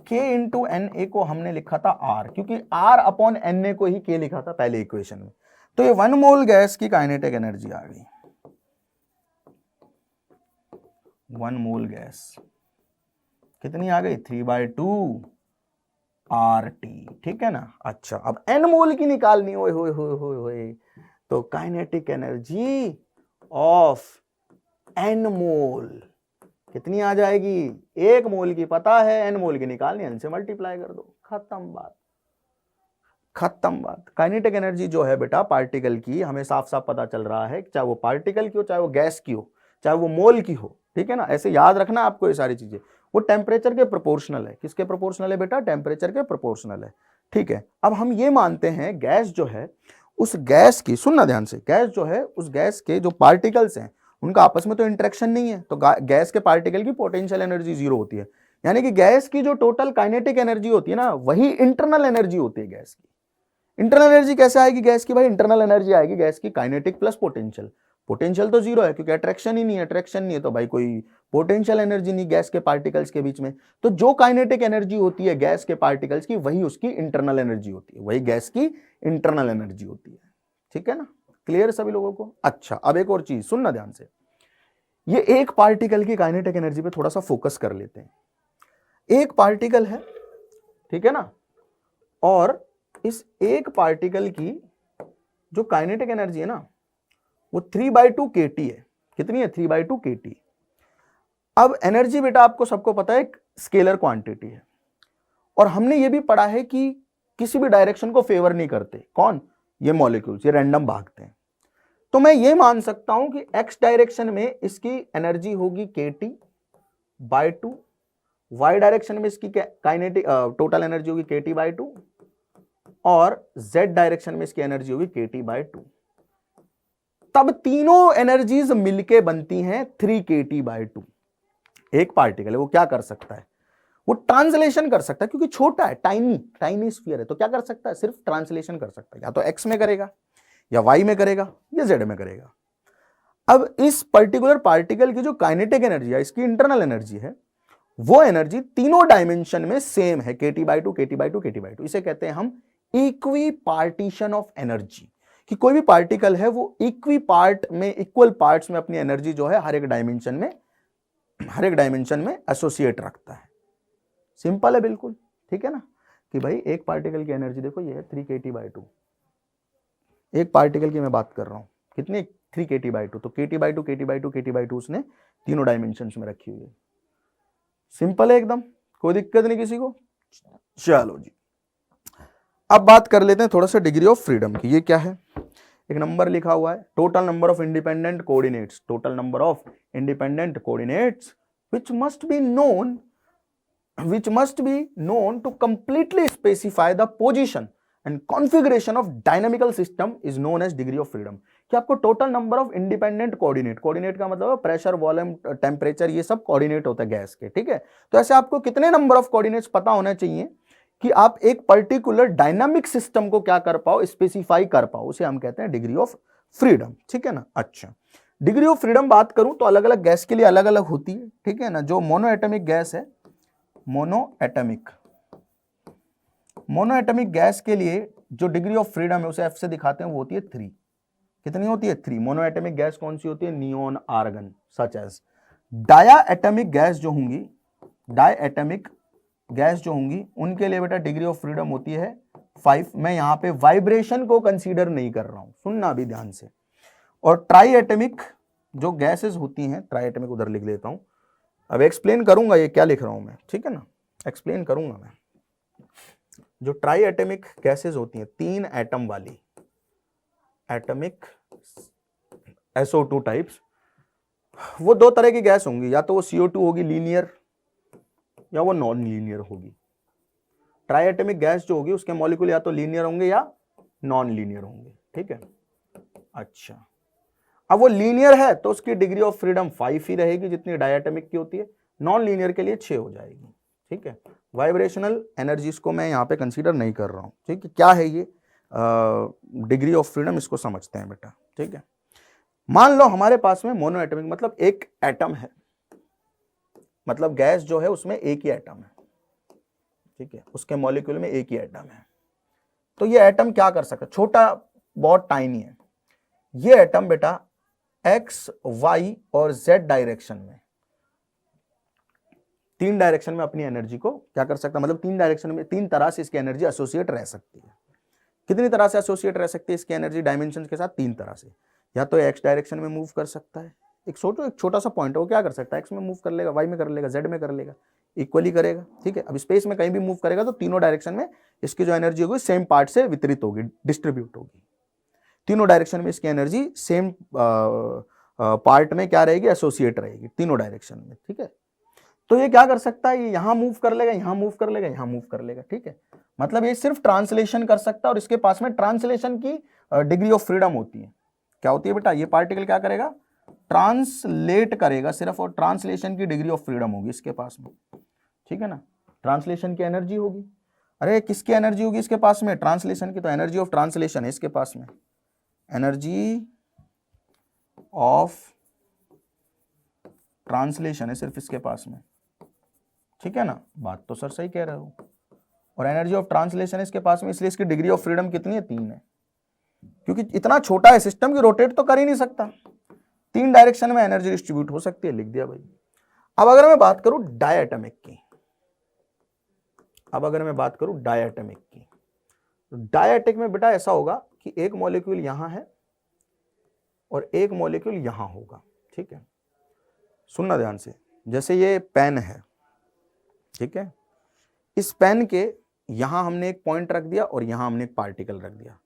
K into Na को हमने लिखा था R, क्योंकि R अपॉन Na को ही K लिखा था पहले इक्वेशन में। तो ये 1 मोल गैस की काइनेटिक एनर्जी आ गई, 1 मोल गैस कितनी आ गई, 3/2 RT। ठीक है ना। अच्छा, अब n मोल की निकालनी, ओए होए होए होए होए, तो काइनेटिक एनर्जी ऑफ n मोल कितनी आ जाएगी, एक मोल की पता है, n मोल की निकालनी, n से मल्टीप्लाई कर दो, खत्म बात, खत्म बात। काइनेटिक एनर्जी जो है बेटा पार्टिकल की, हमें साफ साफ पता चल रहा है, चाहे वो पार्टिकल की हो, चाहे वो गैस की हो, चाहे वो मोल की हो, ठीक है ना, ऐसे याद रखना आपको ये सारी चीजें। वो टेम्परेचर के प्रोपोर्शनल है। किसके प्रोपोर्शनल है बेटा? टेम्परेचर के प्रोपोर्शनल है। ठीक है, अब हम ये मानते हैं गैस जो है, उस गैस की, सुनना ध्यान से, गैस जो है उस गैस के जो पार्टिकल्स हैं उनका आपस में तो इंटरेक्शन नहीं है, तो गैस के पार्टिकल की पोटेंशियल एनर्जी जीरो होती है। यानी कि गैस की जो टोटल काइनेटिक एनर्जी होती है ना, वही इंटरनल एनर्जी होती है गैस की। इंटरनल एनर्जी कैसे आएगी गैस की? भाई इंटरनल एनर्जी आएगी गैस की काइनेटिक प्लस पोटेंशियल। पोटेंशियल तो जीरो है क्योंकि अट्रैक्शन ही नहीं है, अट्रैक्शन नहीं है तो भाई कोई पोटेंशियल एनर्जी नहीं गैस के पार्टिकल्स के बीच में। तो जो काइनेटिक एनर्जी होती है गैस के पार्टिकल्स की, वही उसकी इंटरनल एनर्जी होती है, वही गैस की इंटरनल एनर्जी होती है। ठीक है ना, क्लियर सभी लोगों को? अच्छा, अब एक और चीज सुनना ध्यान से, ये एक पार्टिकल की काइनेटिक एनर्जी पे थोड़ा सा फोकस कर लेते हैं। एक पार्टिकल है, ठीक है ना, और इस एक पार्टिकल की जो काइनेटिक एनर्जी है ना, वो 3/2 kT है। कितनी है? 3/2 kT। अब एनर्जी बेटा आपको सबको पता है एक स्केलर क्वांटिटी है, और हमने ये भी पढ़ा है कि किसी भी डायरेक्शन को फेवर नहीं करते। कौन? ये मॉलिक्यूल्स, ये रैंडम भागते हैं। तो मैं ये मान सकता हूं कि एक्स डायरेक्शन में इसकी एनर्जी होगी kT/2, वाई डायरेक्शन में इसकी काइनेटिक टोटल एनर्जी होगी kT/2, और जेड डायरेक्शन में इसकी एनर्जी होगी kT/2। तब तीनों एनर्जीज मिलके बनती हैं 3 kT/2। एक पार्टिकल है, वो क्या कर सकता है? वो ट्रांसलेशन कर सकता है, क्योंकि छोटा है, टाइनी स्फीयर है, तो क्या कर सकता है? सिर्फ ट्रांसलेशन कर सकता है, या तो एक्स में करेगा, या वाई में करेगा, या जेड में करेगा। अब इस पर्टिकुलर पार्टिकल की जो काइनेटिक एनर्जी है, इसकी इंटरनल एनर्जी है, वो एनर्जी तीनों डायमेंशन में सेम है, kT/2 kT/2 kT/2। इसे कहते हैं हम इक्वी पार्टीशन ऑफ एनर्जी, कि कोई भी पार्टिकल है वो इक्वी पार्ट में, इक्वल पार्ट्स में अपनी एनर्जी जो है हर एक डायमेंशन में एसोसिएट रखता है। सिंपल है बिल्कुल, ठीक है ना, कि भाई एक पार्टिकल की एनर्जी देखो ये है 3 kT/2। एक पार्टिकल की मैं बात कर रहा हूं, कितनी? 3 kT/2। तो kT/2 kT/2 kT/2 उसने तीनों डायमेंशन में रखी हुई है। सिंपल है एकदम, कोई दिक्कत नहीं किसी को। चलो जी, अब बात कर लेते हैं थोड़ा सा डिग्री ऑफ फ्रीडम की। ये क्या है? एक नंबर लिखा हुआ है, total number of independent coordinates, total number of independent coordinates which must be known to completely specify the position and configuration of dynamical system is known as degree of freedom। कि आपको total number of independent coordinate का मतलब pressure, volume, temperature, ये सब coordinate होता है gas के। ठीक है, तो ऐसे आपको कितने नंबर ऑफ कोऑर्डिनेट्स पता होना चाहिए कि आप एक पर्टिकुलर डायनामिक सिस्टम को क्या कर पाओ, स्पेसिफाई कर पाओ, उसे हम कहते हैं डिग्री ऑफ फ्रीडम। ठीक है ना। अच्छा, डिग्री ऑफ फ्रीडम बात करूं तो अलग अलग गैस के लिए अलग अलग होती है। ठीक है ना, जो मोनो एटॉमिक गैस है, मोनो एटॉमिक गैस के लिए जो डिग्री ऑफ फ्रीडम है उसे एफ से दिखाते हैं, वो होती है 3। कितनी होती है? 3। मोनो एटॉमिक गैस कौन सी होती है? Neon, argon, such as. Diatomic gas जो होंगी उनके लिए बेटा डिग्री ऑफ फ्रीडम होती है 5। मैं यहां पे वाइब्रेशन को कंसीडर नहीं कर रहा हूं, सुनना अभी ध्यान से। और ट्राई एटॉमिक जो गैसेस होती हैं, ट्राई एटॉमिक उधर लिख लेता हूं, अब एक्सप्लेन करूंगा ये क्या लिख रहा हूं मैं। ठीक है ना, एक्सप्लेन करूंगा मैं। जो ट्राई एटॉमिक गैसेस होती हैं, 3 एटम वाली एटॉमिक SO2 टाइप्स, वो 2 तरह की गैस होंगी, या तो वो CO2 होगी लीनियर, या वो नॉन लीनियर होगी। ट्राई एटॉमिक गैस जो होगी उसके मॉलिक्यूल या तो लीनियर होंगे या नॉन लीनियर होंगे। ठीक है, अच्छा, अब वो लीनियर है तो उसकी डिग्री ऑफ फ्रीडम 5 ही रहेगी जितनी डायटोमिक की होती है, नॉन लीनियर के लिए 6 हो जाएगी। ठीक है, वाइब्रेशनल एनर्जीज को मैं यहाँ पे कंसीडर नहीं कर रहा हूँ। ठीक है, क्या है ये डिग्री ऑफ फ्रीडम, इसको समझते हैं बेटा। ठीक है, मान लो हमारे पास में मोनो एटॉमिक मतलब एक एटम है, मतलब गैस जो है उसमें एक ही एटम है। ठीक है, उसके मॉलिक्यूल में एक ही एटम है। तो ये एटम क्या कर सकता है? छोटा, बहुत टाइनी है। ये एटम बेटा एक्स, वाई और जेड डायरेक्शन में, 3 डायरेक्शन में अपनी एनर्जी को क्या कर सकता है? मतलब 3 डायरेक्शन में 3 तरह से इसकी एनर्जी एसोसिएट रह सकती है। कितनी तरह से एसोसिएट रह सकती है इसकी एनर्जी डायमेंशन के साथ? 3 तरह से। या तो एक्स डायरेक्शन में मूव कर सकता है, एक छोटा सा पॉइंट है, वो क्या कर सकता है? एक्स में मूव कर लेगा, वाई में कर लेगा, जेड में कर लेगा, इक्वली करेगा। ठीक है, अब स्पेस में कहीं भी मूव करेगा तो तीनों डायरेक्शन में इसकी जो एनर्जी होगी सेम पार्ट से वितरित होगी, डिस्ट्रीब्यूट होगी। तीनों डायरेक्शन में इसकी एनर्जी सेम पार्ट में क्या रहेगी, एसोसिएट रहेगी, तीनों डायरेक्शन में, ठीक है। तो ये क्या कर सकता है, ये यहां मूव कर लेगा, यहां मूव कर लेगा, यहां मूव कर लेगा, ठीक है। मतलब ये सिर्फ ट्रांसलेशन कर सकता है और इसके पास में ट्रांसलेशन की डिग्री ऑफ फ्रीडम होती है। क्या होती है बेटा, ये पार्टिकल क्या करेगा, ट्रांसलेट करेगा सिर्फ, और ट्रांसलेशन की डिग्री ऑफ फ्रीडम होगी इसके पास में, ठीक है ना। ट्रांसलेशन की एनर्जी होगी, अरे किसकी एनर्जी होगी इसके पास में, ट्रांसलेशन की, तो एनर्जी ऑफ ट्रांसलेशन है इसके पास में, एनर्जी ऑफ ट्रांसलेशन है सिर्फ इसके पास में, ठीक है ना। बात तो सर सही कह रहे हो। और एनर्जी ऑफ ट्रांसलेशन इसके पास में, इसलिए इसकी डिग्री ऑफ फ्रीडम कितनी है, 3 है, क्योंकि इतना छोटा है सिस्टम की रोटेट तो कर ही नहीं सकता, 3 डायरेक्शन में एनर्जी डिस्ट्रीब्यूट हो सकती है, लिख दिया भाई। अब अगर मैं बात करूं डायटोमिक की, तो डायटोमिक में बेटा ऐसा होगा कि एक मॉलिक्यूल यहां है और एक मॉलिक्यूल यहां होगा, ठीक है। सुनना ध्यान से, जैसे ये पेन है, ठीक है, इस पेन के यहां हमने एक पॉइंट रख दिया और यहां हमने एक पार्टिकल रख दिया।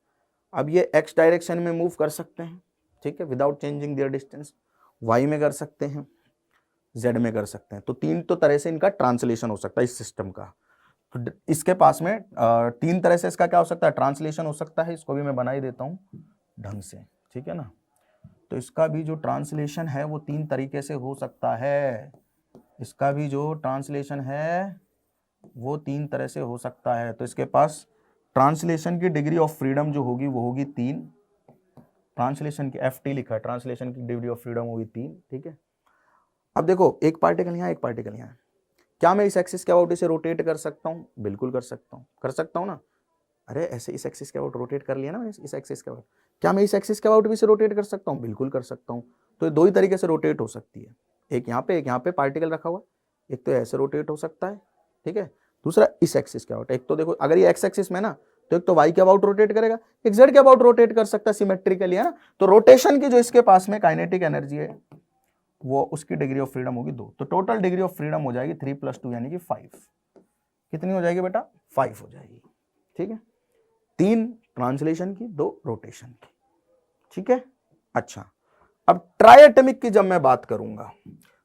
अब ये एक्स डायरेक्शन में मूव कर सकते हैं, ठीक है, विदाउट चेंजिंग देयर डिस्टेंस, वाई में कर सकते हैं, जेड में कर सकते हैं। तो 3 तो तरह से इनका ट्रांसलेशन हो सकता है इस सिस्टम का। तो इसके पास में 3 तरह से इसका क्या हो सकता है, ट्रांसलेशन हो सकता है। इसको भी मैं बना ही देता हूं ढंग से, ठीक है ना। तो इसका भी जो ट्रांसलेशन है वो 3 तरीके से हो सकता है, इसका भी जो ट्रांसलेशन है वो 3 तरह से हो सकता है। तो इसके पास ट्रांसलेशन की डिग्री ऑफ फ्रीडम जो होगी वो होगी 3, ट्रांसलेशन की FT लिखा है, ट्रांसलेशन की डिग्री ऑफ फ्रीडम होगी 3, ठीक है। अब देखो, एक पार्टिकल यहाँ, एक पार्टिकल यहाँ, क्या मैं इस एक्सिस के अबाउट इसे रोटेट कर सकता हूँ, बिल्कुल कर सकता हूँ ना। अरे ऐसे इस एक्सिस के अबाउट रोटेट कर लिया ना, इस एक्सिस के अबाउट, क्या मैं इस एक्सिस के अबाउट भी इसे रोटेट कर सकता हूँ, बिल्कुल कर सकता हूँ। तो ये 2 ही तरीके से रोटेट हो सकती है, एक यहाँ पे पार्टिकल रखा हुआ, एक तो ऐसे रोटेट हो सकता है, ठीक है, दूसरा इस एक्सिस के अबाउट। एक तो देखो, अगर ये एक्स एक्सिस में ना, तो एक तो वाई के अबाउट रोटेट करेगा, एक जेड के अबाउट रोटेट कर सकता है सिमेट्रिकली, है ना। तो रोटेशन की जो इसके पास में काइनेटिक एनर्जी है वो, उसकी डिग्री ऑफ फ्रीडम होगी 2। तो टोटल डिग्री ऑफ फ्रीडम हो जाएगी 3 + 2 यानी कि 5। कितनी हो जाएगी बेटा, 5 हो जाएगी, ठीक है। 3 ट्रांसलेशन की, 2 रोटेशन की, ठीक है। अच्छा, अब ट्राइएटमिक की जब मैं बात करूंगा,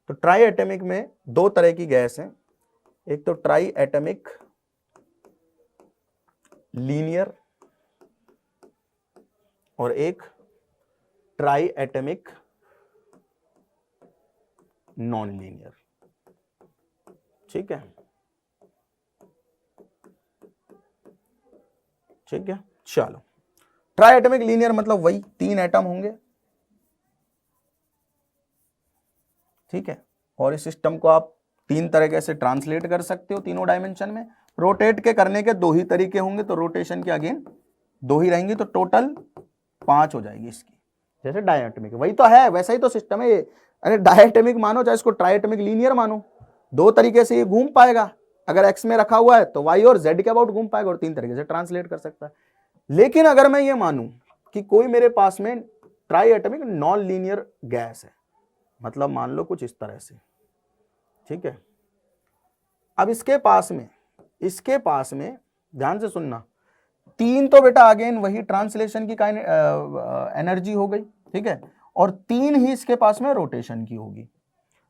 तो ट्राइएटमिक में 2 तरह की गैस है, एक तो ट्राइएटमिक लीनियर और एक ट्राइएटमिक नॉन लीनियर, ठीक है, ठीक है। चलो, ट्राइएटमिक लीनियर मतलब वही 3 एटम होंगे, ठीक है, और इस सिस्टम को आप 3 तरीके से ट्रांसलेट कर सकते हो तीनों डायमेंशन में। रोटेट के करने के 2 ही तरीके होंगे, तो रोटेशन के अगेन 2 ही रहेंगी, तो टोटल 5 हो जाएगी इसकी। जैसे डायटोमिक वही तो है, वैसा ही तो सिस्टम है ये। अरे डायटोमिक मानो चाहे इसको ट्राइएटमिक लीनियर मानो, 2 तरीके से ये घूम पाएगा। अगर एक्स में रखा हुआ है तो वाई और जेड के अबाउट घूम पाएगा, और 3 तरीके से ट्रांसलेट कर सकता है। लेकिन अगर मैं ये मानूं कि कोई मेरे पास में ट्राइएटमिक नॉन लीनियर गैस है, मतलब मान लो कुछ इस तरह से, ठीक है। अब इसके पास में ध्यान से सुनना, 3 तो बेटा अगेन वही ट्रांसलेशन की एनर्जी हो गई, ठीक है, और 3 ही इसके पास में रोटेशन की होगी।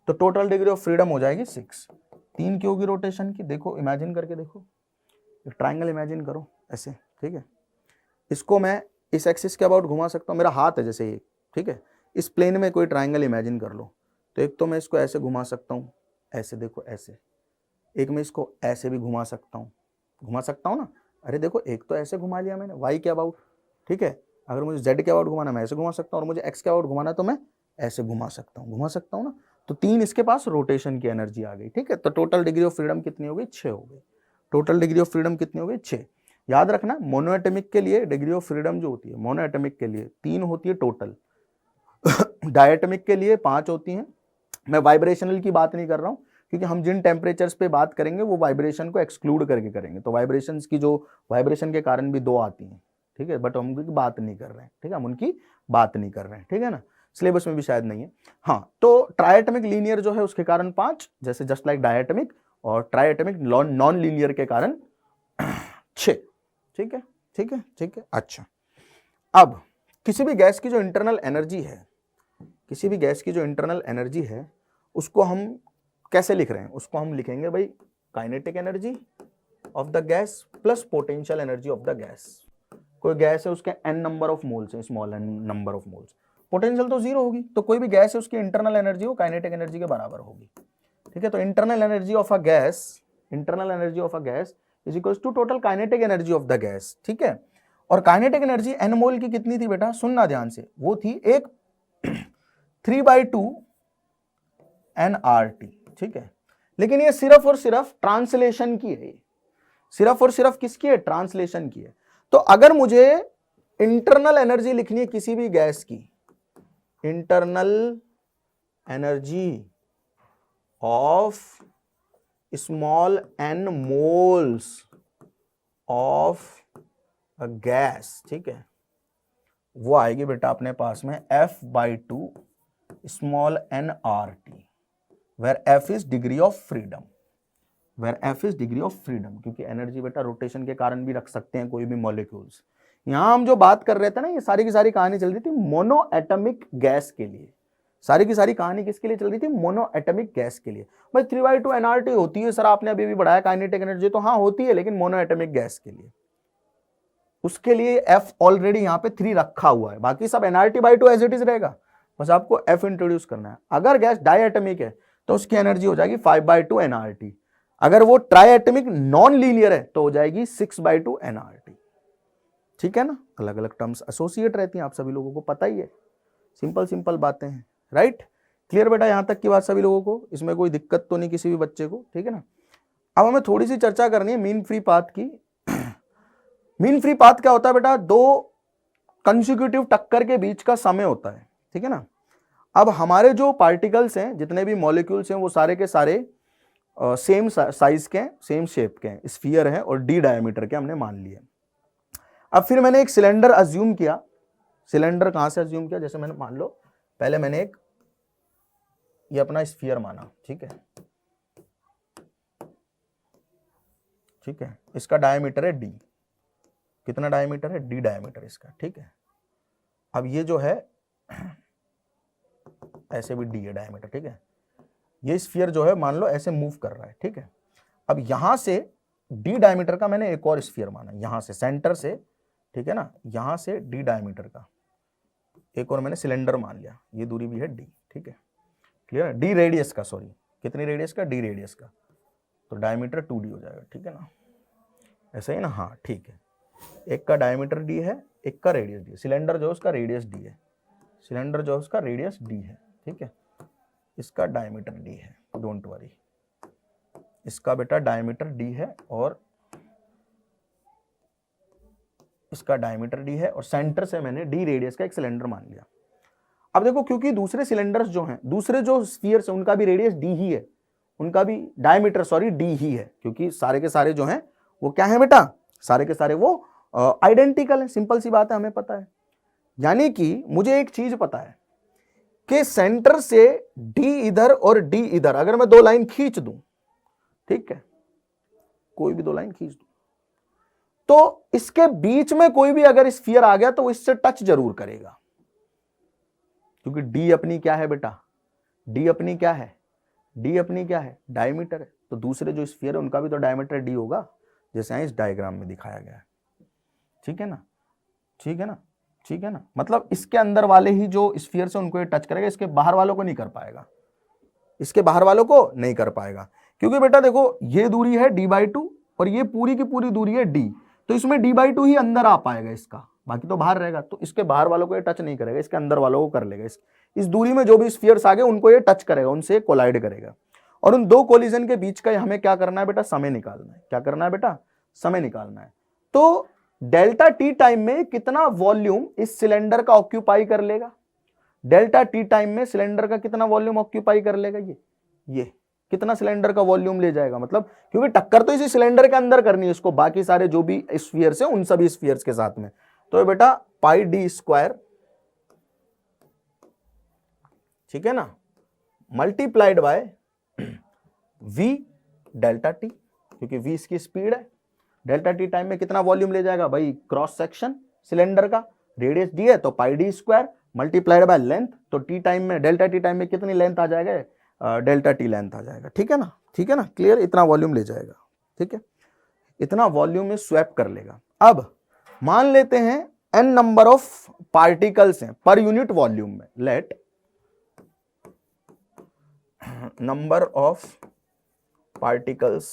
तो टोटल डिग्री ऑफ फ्रीडम हो जाएगी 6। 3 की होगी रोटेशन की। देखो, इमेजिन करके देखो, एक ट्राइंगल इमेजिन करो ऐसे, ठीक है। इसको मैं इस एक्सिस के अबाउट घुमा सकता हूँ, मेरा हाथ है जैसे ये, ठीक है। इस प्लेन में कोई ट्राइंगल इमेजिन कर लो, तो एक तो मैं इसको ऐसे घुमा सकता हूँ, ऐसे देखो ऐसे, एक मैं इसको ऐसे भी घुमा सकता हूँ ना। अरे देखो, एक तो ऐसे घुमा लिया मैंने वाई के अबाउट, ठीक है। अगर मुझे जेड के अबाउट घुमाना मैं ऐसे घुमा सकता हूँ, और मुझे एक्स के अबाउट घुमाना तो मैं ऐसे घुमा सकता हूँ ना। तो 3 इसके पास रोटेशन की एनर्जी आ गई, ठीक है। तो टोटल डिग्री ऑफ फ्रीडम कितनी हो गई, 6 हो गई। टोटल डिग्री ऑफ फ्रीडम कितनी हो गई, 6। याद रखना, मोनोएटमिक के लिए डिग्री ऑफ फ्रीडम जो होती है, मोनोएटमिक के लिए 3 होती है टोटल, डायटोमिक के लिए 5 होती हैं। मैं वाइब्रेशनल की बात नहीं कर रहा हूँ, क्योंकि हम जिन टेम्परेचर्स पे बात करेंगे वो वाइब्रेशन को एक्सक्लूड करके करेंगे। तो वाइब्रेशंस की जो वाइब्रेशन के कारण भी 2 आती हैं, ठीक है, बट हम उनकी बात नहीं कर रहे हैं, ठीक है, हम उनकी बात नहीं कर रहे हैं, ठीक है ना। सिलेबस में भी शायद नहीं है। हाँ, तो ट्राइएटमिक लीनियर जो है उसके कारण 5, जैसे जस्ट लाइक डायटोमिक, और ट्राइएटमिक नॉन लीनियर के कारण 6, ठीक है, ठीक है, ठीक है। अच्छा, अब किसी भी गैस की जो इंटरनल एनर्जी है, किसी भी गैस की जो इंटरनल एनर्जी है उसको हम कैसे लिख रहे हैं, उसको हम लिखेंगे भाई kinetic energy of the gas plus potential energy of the gas. कोई गैस है उसके n नंबर ऑफ मोल्स है, small n number of moles, potential तो जीरो होगी, तो कोई भी गैस है उसकी इंटरनल एनर्जी वो काइनेटिक एनर्जी के बराबर होगी। ठीक है, तो internal energy of a gas is equals to total kinetic energy of the gas. ठीक है, और काइनेटिक एनर्जी n मोल की कितनी थी बेटा, सुनना ध्यान से, वो थी एक 3/2 nRT। ठीक है, लेकिन ये सिर्फ और सिर्फ ट्रांसलेशन की है, सिर्फ और सिर्फ किसकी है, ट्रांसलेशन की है। तो अगर मुझे इंटरनल एनर्जी लिखनी है किसी भी गैस की, internal energy of small n moles of a gas, ठीक है, वो आएगी बेटा अपने पास में F/2 small nRT, where F is degree of freedom, क्योंकि एनर्जी बेटा रोटेशन के कारण भी रख सकते हैं कोई भी मॉलिक्यूल्स। यहां हम जो बात कर रहे थे ना, ये सारी की सारी कहानी चल रही थी मोनो एटमिक गैस के लिए, सारी की सारी कहानी किसके लिए चल रही थी, मोनो एटमिक गैस के लिए। भाई 3/2 nRT होती है सर, आपने अभी भी बढ़ाया काइनेटिक एनर्जी, तो हाँ होती है, लेकिन मोनो एटमिक गैस के लिए, उसके लिए F ऑलरेडी यहाँ पे 3 रखा हुआ है, बाकी सब nRT/2 एज इट इज रहेगा, बस आपको F इंट्रोड्यूस करना है। अगर गैस डायएटमिक है तो उसकी एनर्जी हो जाएगी 5/2 nRT, अगर वो ट्राइएटमिक नॉन लीनियर है तो हो जाएगी 6/2 nRT। ठीक है ना, अलग अलग टर्म्स एसोसिएट रहती हैं, आप सभी लोगों को पता ही है, सिंपल बातें हैं, राइट। क्लियर बेटा, यहां तक की बात सभी लोगों को, इसमें कोई दिक्कत तो नहीं किसी भी बच्चे को, ठीक है ना। अब हमें थोड़ी सी चर्चा करनी है मीन फ्री पाथ की। मीन फ्री पाथ क्या होता है बेटा, दो कंसेक्यूटिव टक्कर के बीच का समय होता है, ठीक है ना। अब हमारे जो पार्टिकल्स हैं, जितने भी मॉलिक्यूल्स हैं, वो सारे के सारे सेम साइज के, सेम शेप के हैं, स्फीयर हैं और d डायमीटर के हमने मान लिए। अब फिर मैंने एक सिलेंडर अज्यूम किया, सिलेंडर कहां से अज्यूम किया, जैसे मैंने मान लो पहले मैंने एक ये अपना स्फीयर माना, ठीक है, ठीक है, इसका डायमीटर है d, कितना डायमीटर है, d डायमीटर इसका, ठीक है। अब ये जो है ऐसे भी d है डायमीटर, ठीक है, ये स्फीयर जो है मान लो ऐसे मूव कर रहा है, ठीक है। अब यहां से d डायमीटर का मैंने एक और स्फीयर माना, यहां से सेंटर से, ठीक है ना, यहां से d डायमीटर का एक और मैंने सिलेंडर मान लिया, ये दूरी भी है d, ठीक है, क्लियर, d रेडियस का, सॉरी कितनी रेडियस का, d रेडियस का, तो डायमीटर 2d हो जाएगा, ठीक है ना, ऐसा ही ना, हाँ ठीक है। एक का डायमीटर d है, एक का रेडियस d है, सिलेंडर जो है उसका रेडियस d है, सिलेंडर जो है उसका रेडियस d है, ठीक है, इसका डायमीटर d है, डोंट वरी, इसका बेटा डायमीटर d है और इसका डायमीटर d है, और सेंटर से मैंने d रेडियस का एक सिलेंडर मान लिया। अब देखो, क्योंकि दूसरे सिलेंडर्स जो हैं, दूसरे जो स्फीयर्स हैं, उनका भी रेडियस d ही है, उनका भी डायमीटर सॉरी d ही है, क्योंकि सारे के सारे जो हैं वो क्या है बेटा, सारे के सारे वो आइडेंटिकल है, सिंपल सी बात है, हमें पता है। यानी कि मुझे एक चीज पता है कि सेंटर से d इधर और d इधर, अगर मैं दो लाइन खींच दूं, ठीक है, कोई भी दो लाइन खींच दूं, तो इसके बीच में कोई भी अगर स्फीयर आ गया तो वो इससे टच जरूर करेगा, क्योंकि d अपनी क्या है बेटा, d अपनी क्या है, d अपनी क्या है, डायमीटर है, तो दूसरे जो स्फीयर है उनका भी तो डायमीटर d होगा, जैसे यहाँ इस डायग्राम में दिखाया गया है, ठीक है ना, ठीक है ना, ठीक है ना। मतलब इसके अंदर वाले ही जो स्फीयर से उनको ये टच करेगा, इसके बाहर वालों को नहीं कर पाएगा, इसके बाहर वालों को नहीं कर पाएगा, क्योंकि बेटा देखो ये दूरी है d/2 और ये पूरी की पूरी दूरी है d, तो इसमें d/2 ही अंदर आ पाएगा इसका, बाकी तो बाहर रहेगा, तो इसके बाहर वालों को ये टच नहीं करेगा, इसके अंदर वालों को कर लेगा। इस दूरी में जो भी स्फीयर्स आ गए उनको ये टच करेगा, उनसे कोलाइड करेगा, और उन दो कोलिजन के बीच का हमें क्या करना है बेटा, समय निकालना है। क्या करना है बेटा, समय निकालना है। तो डेल्टा टी टाइम में कितना वॉल्यूम इस सिलेंडर का ऑक्यूपाई कर लेगा, डेल्टा टी टाइम में सिलेंडर का कितना वॉल्यूम ऑक्यूपाई कर लेगा, ये कितना सिलेंडर का वॉल्यूम ले जाएगा, मतलब क्योंकि टक्कर तो इसी सिलेंडर के अंदर करनी है इसको, बाकी सारे जो भी स्फीयर्स हैं उन सभी स्फीयर्स के साथ में, तो बेटा πd², ठीक है ना, multiplied by v delta T, क्योंकि v इसकी स्पीड है, डेल्टा टी टाइम में कितना वॉल्यूम ले जाएगा भाई, क्रॉस सेक्शन सिलेंडर का रेडियस d है तो πd² मल्टीप्लाइड बाय लेंथ, तो टी टाइम में, डेल्टा टी टाइम में कितनी लेंथ आ जाएगा, डेल्टा टी लेंथ आ जाएगा। ठीक है ना, ठीक है ना, क्लियर, इतना वॉल्यूम ले जाएगा। ठीक है, इतना वॉल्यूम में स्वैप कर लेगा। अब मान लेते हैं n नंबर ऑफ पार्टिकल्स हैं पर यूनिट वॉल्यूम में, let number of particles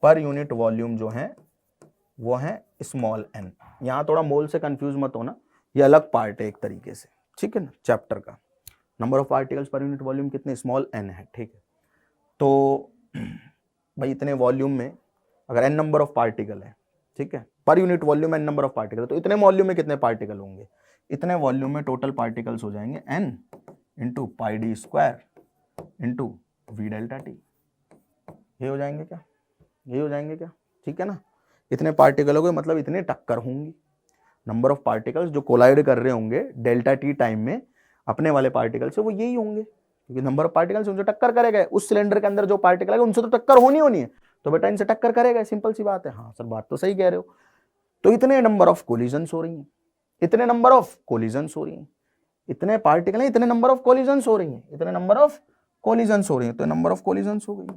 per unit volume जो है वो है स्मॉल n। यहां थोड़ा मोल से कंफ्यूज मत होना, ये अलग पार्ट है एक तरीके से। ठीक है ना, चैप्टर का number of particles per unit volume कितने, स्मॉल n है। ठीक है, तो भाई इतने वॉल्यूम में अगर n नंबर ऑफ पार्टिकल है, ठीक है, per unit volume n number of particle, तो इतने वॉल्यूम में कितने पार्टिकल होंगे, इतने वॉल्यूम में टोटल पार्टिकल्स हो जाएंगे n into pi D square into we delta T. ये हो जाएंगे क्या, ये हो जाएंगे क्या? ठीक है ना, इतने पार्टिकल हो गए, मतलब इतने टक्कर होंगी। नंबर ऑफ पार्टिकल्स जो कोलाइड कर रहे होंगे डेल्टा टी टाइम में अपने वाले पार्टिकल से, वो यही होंगे, क्योंकि नंबर ऑफ पार्टिकल्स उनसे टक्कर करेगा। उस सिलेंडर के अंदर जो पार्टिकल है उनसे तो टक्कर होनी है, तो बेटा इनसे टक्कर करेगा, सिंपल सी बात है। हाँ सर, बात तो सही कह रहे हो। तो इतने नंबर ऑफ कोलिजन्स हो रही हैं, इतने नंबर ऑफ कोलिजन्स हो रही हैं, इतने पार्टिकल हैं, इतने नंबर ऑफ कोलिजन्स हो रही हैं, इतने नंबर ऑफ कोलिजन्स हो रही हैं, तो नंबर ऑफ कोलिजन्स हो गई,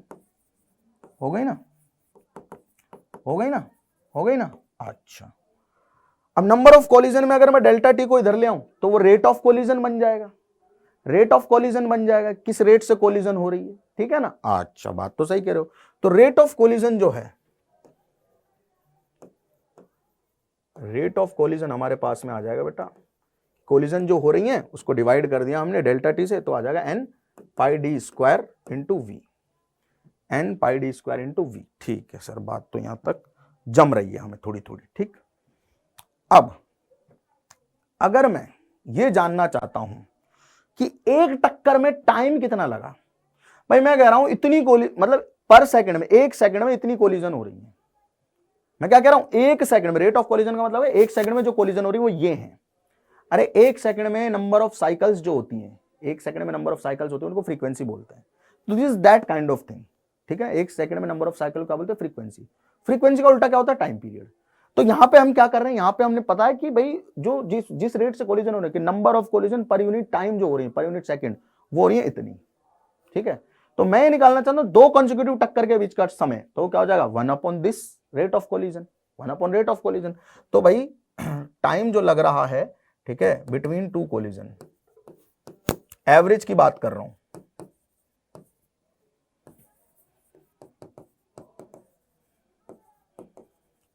हो गई ना, हो गई ना, हो गई ना। अच्छा, अब नंबर ऑफ कोलिजन में अगर मैं डेल्टा टी को इधर ले आऊं तो वो रेट ऑफ कोलिजन बन जाएगा, रेट ऑफ कोलिजन बन जाएगा, किस रेट से कोलिजन हो रही है। ठीक है ना, अच्छा, बात तो सही कह रहे हो। तो रेट ऑफ कोलिजन जो है, रेट ऑफ कोलिजन हमारे पास में आ जाएगा बेटा, कोलिजन जो हो रही है उसको डिवाइड कर दिया हमने डेल्टा टी से, तो आ जाएगा n pi D square into V, n pi D square into V. ठीक है सर, बात तो यहां तक जम रही है हमें थोड़ी थोड़ी। ठीक, अब अगर मैं ये जानना चाहता हूं कि एक टक्कर में टाइम कितना लगा, भाई मैं कह रहा हूं इतनी मतलब पर सेकंड में, एक सेकंड में इतनी कोलिजन हो रही है। मैं क्या कह रहा हूं, एक सेकंड में, रेट ऑफ कोलिजन का मतलब है एक सेकंड में जो कोलिजन हो रही है वो ये है। अरे एक सेकंड में नंबर ऑफ साइकिल्स जो होती हैं, एक सेकंड में नंबर ऑफ साइकिल्स होती है उनको फ्रीक्वेंसी बोलते हैं। तो this is that kind of thing. ठीक है, एक सेकंड में नंबर ऑफ साइकिल क्या बोलते हैं, फ्रीक्वेंसी। फ्रीक्वेंसी का उल्टा क्या होता है, टाइम पीरियड। तो यहां पे हम क्या कर रहे हैं, यहां पे हमने पता है कि भाई जो जिस रेट से कोलिजन हो रही है, number of collision per unit time जो हो रही है, पर यूनिट सेकंड वो हो रही है इतनी। ठीक है, तो मैं ये निकालना चाहता हूं दो कंसेक्यूटिव टक्कर के बीच का समय, तो क्या हो जाएगा 1 upon this rate of collision, 1 upon rate of collision. तो भाई टाइम जो लग रहा है, ठीक है, बिटवीन टू कोलिजन, एवरेज की बात कर रहा हूं,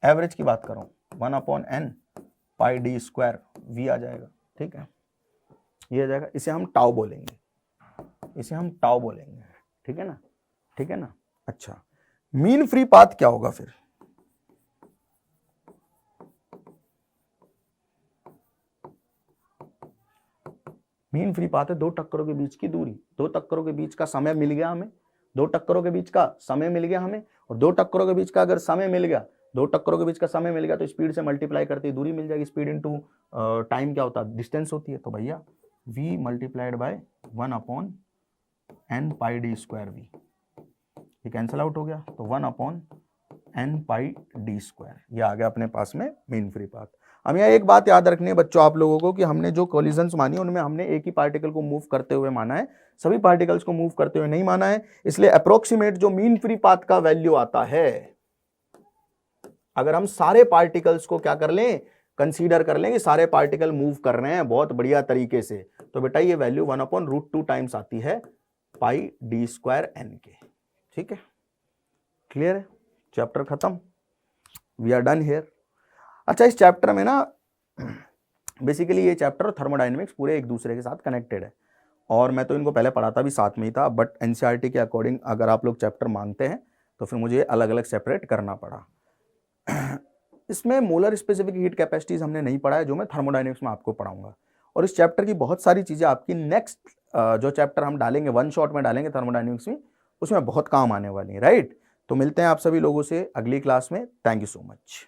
एवरेज की बात कर रहा हूं, 1 upon n pi D square V आ जाएगा। ठीक है, ये आ जाएगा, इसे हम टाउ बोलेंगे, इसे हम टाउ बोलेंगे। ठीक है ना, ठीक है ना। अच्छा, मीन फ्री पाथ क्या होगा फिर, मीन फ्री पाथ है दो टक्करों के बीच की दूरी, दो टक्करों के बीच का समय मिल गया हमें, दो टक्करों के बीच का समय मिल गया हमें, और दो टक्करों के बीच का अगर समय मिल गया, दो टक्करों के बीच का समय मिल गया तो स्पीड से मल्टीप्लाई करते ही दूरी मिल जाएगी। स्पीड इनटू टाइम क्या होता है, डिस्टेंस होती है। तो भैया v multiplied by 1 upon n pi D square V, ये कैंसिल आउट हो गया, तो 1 upon n pi D square, ये आ गया अपने पास में मीन फ्री पाथ। अब यहाँ एक बात याद रखनी है बच्चों आप लोगों को, कि हमने जो कोलिजन्स मानी उनमें हमने एक ही पार्टिकल को मूव करते हुए माना है, सभी पार्टिकल्स को मूव करते हुए नहीं माना है। इसलिए अप्रोक्सीमेट जो मीन फ्री पाथ का वैल्यू आता है, अगर हम सारे पार्टिकल्स को क्या कर लें, कंसीडर कर लें कि सारे पार्टिकल मूव कर रहे हैं बहुत बढ़िया तरीके से, तो बेटा ये वैल्यू 1 अपॉन √2 टाइम्स आती है पाई डी स्क्वायर n के। ठीक है, क्लियर है, चैप्टर खत्म, वी आर डन हियर। अच्छा, इस चैप्टर में ना बेसिकली ये चैप्टर और थर्मोडायनेमिक्स पूरे एक दूसरे के साथ कनेक्टेड है, और मैं तो इनको पहले पढ़ाता भी साथ में ही था, बट एनसीईआरटी के अकॉर्डिंग अगर आप लोग चैप्टर मांगते हैं तो फिर मुझे अलग अलग सेपरेट करना पड़ा। इसमें मोलर स्पेसिफिक हीट कैपेसिटीज हमने नहीं पढ़ा है, जो मैं थर्मोडायनेमिक्स में आपको पढ़ाऊंगा। और इस चैप्टर की बहुत सारी चीज़ें आपकी नेक्स्ट जो चैप्टर हम डालेंगे, वन शॉट में डालेंगे थर्मोडायनेमिक्स में, उसमें बहुत काम आने वाली है। राइट, तो मिलते हैं आप सभी लोगों से अगली क्लास में। Thank you so much.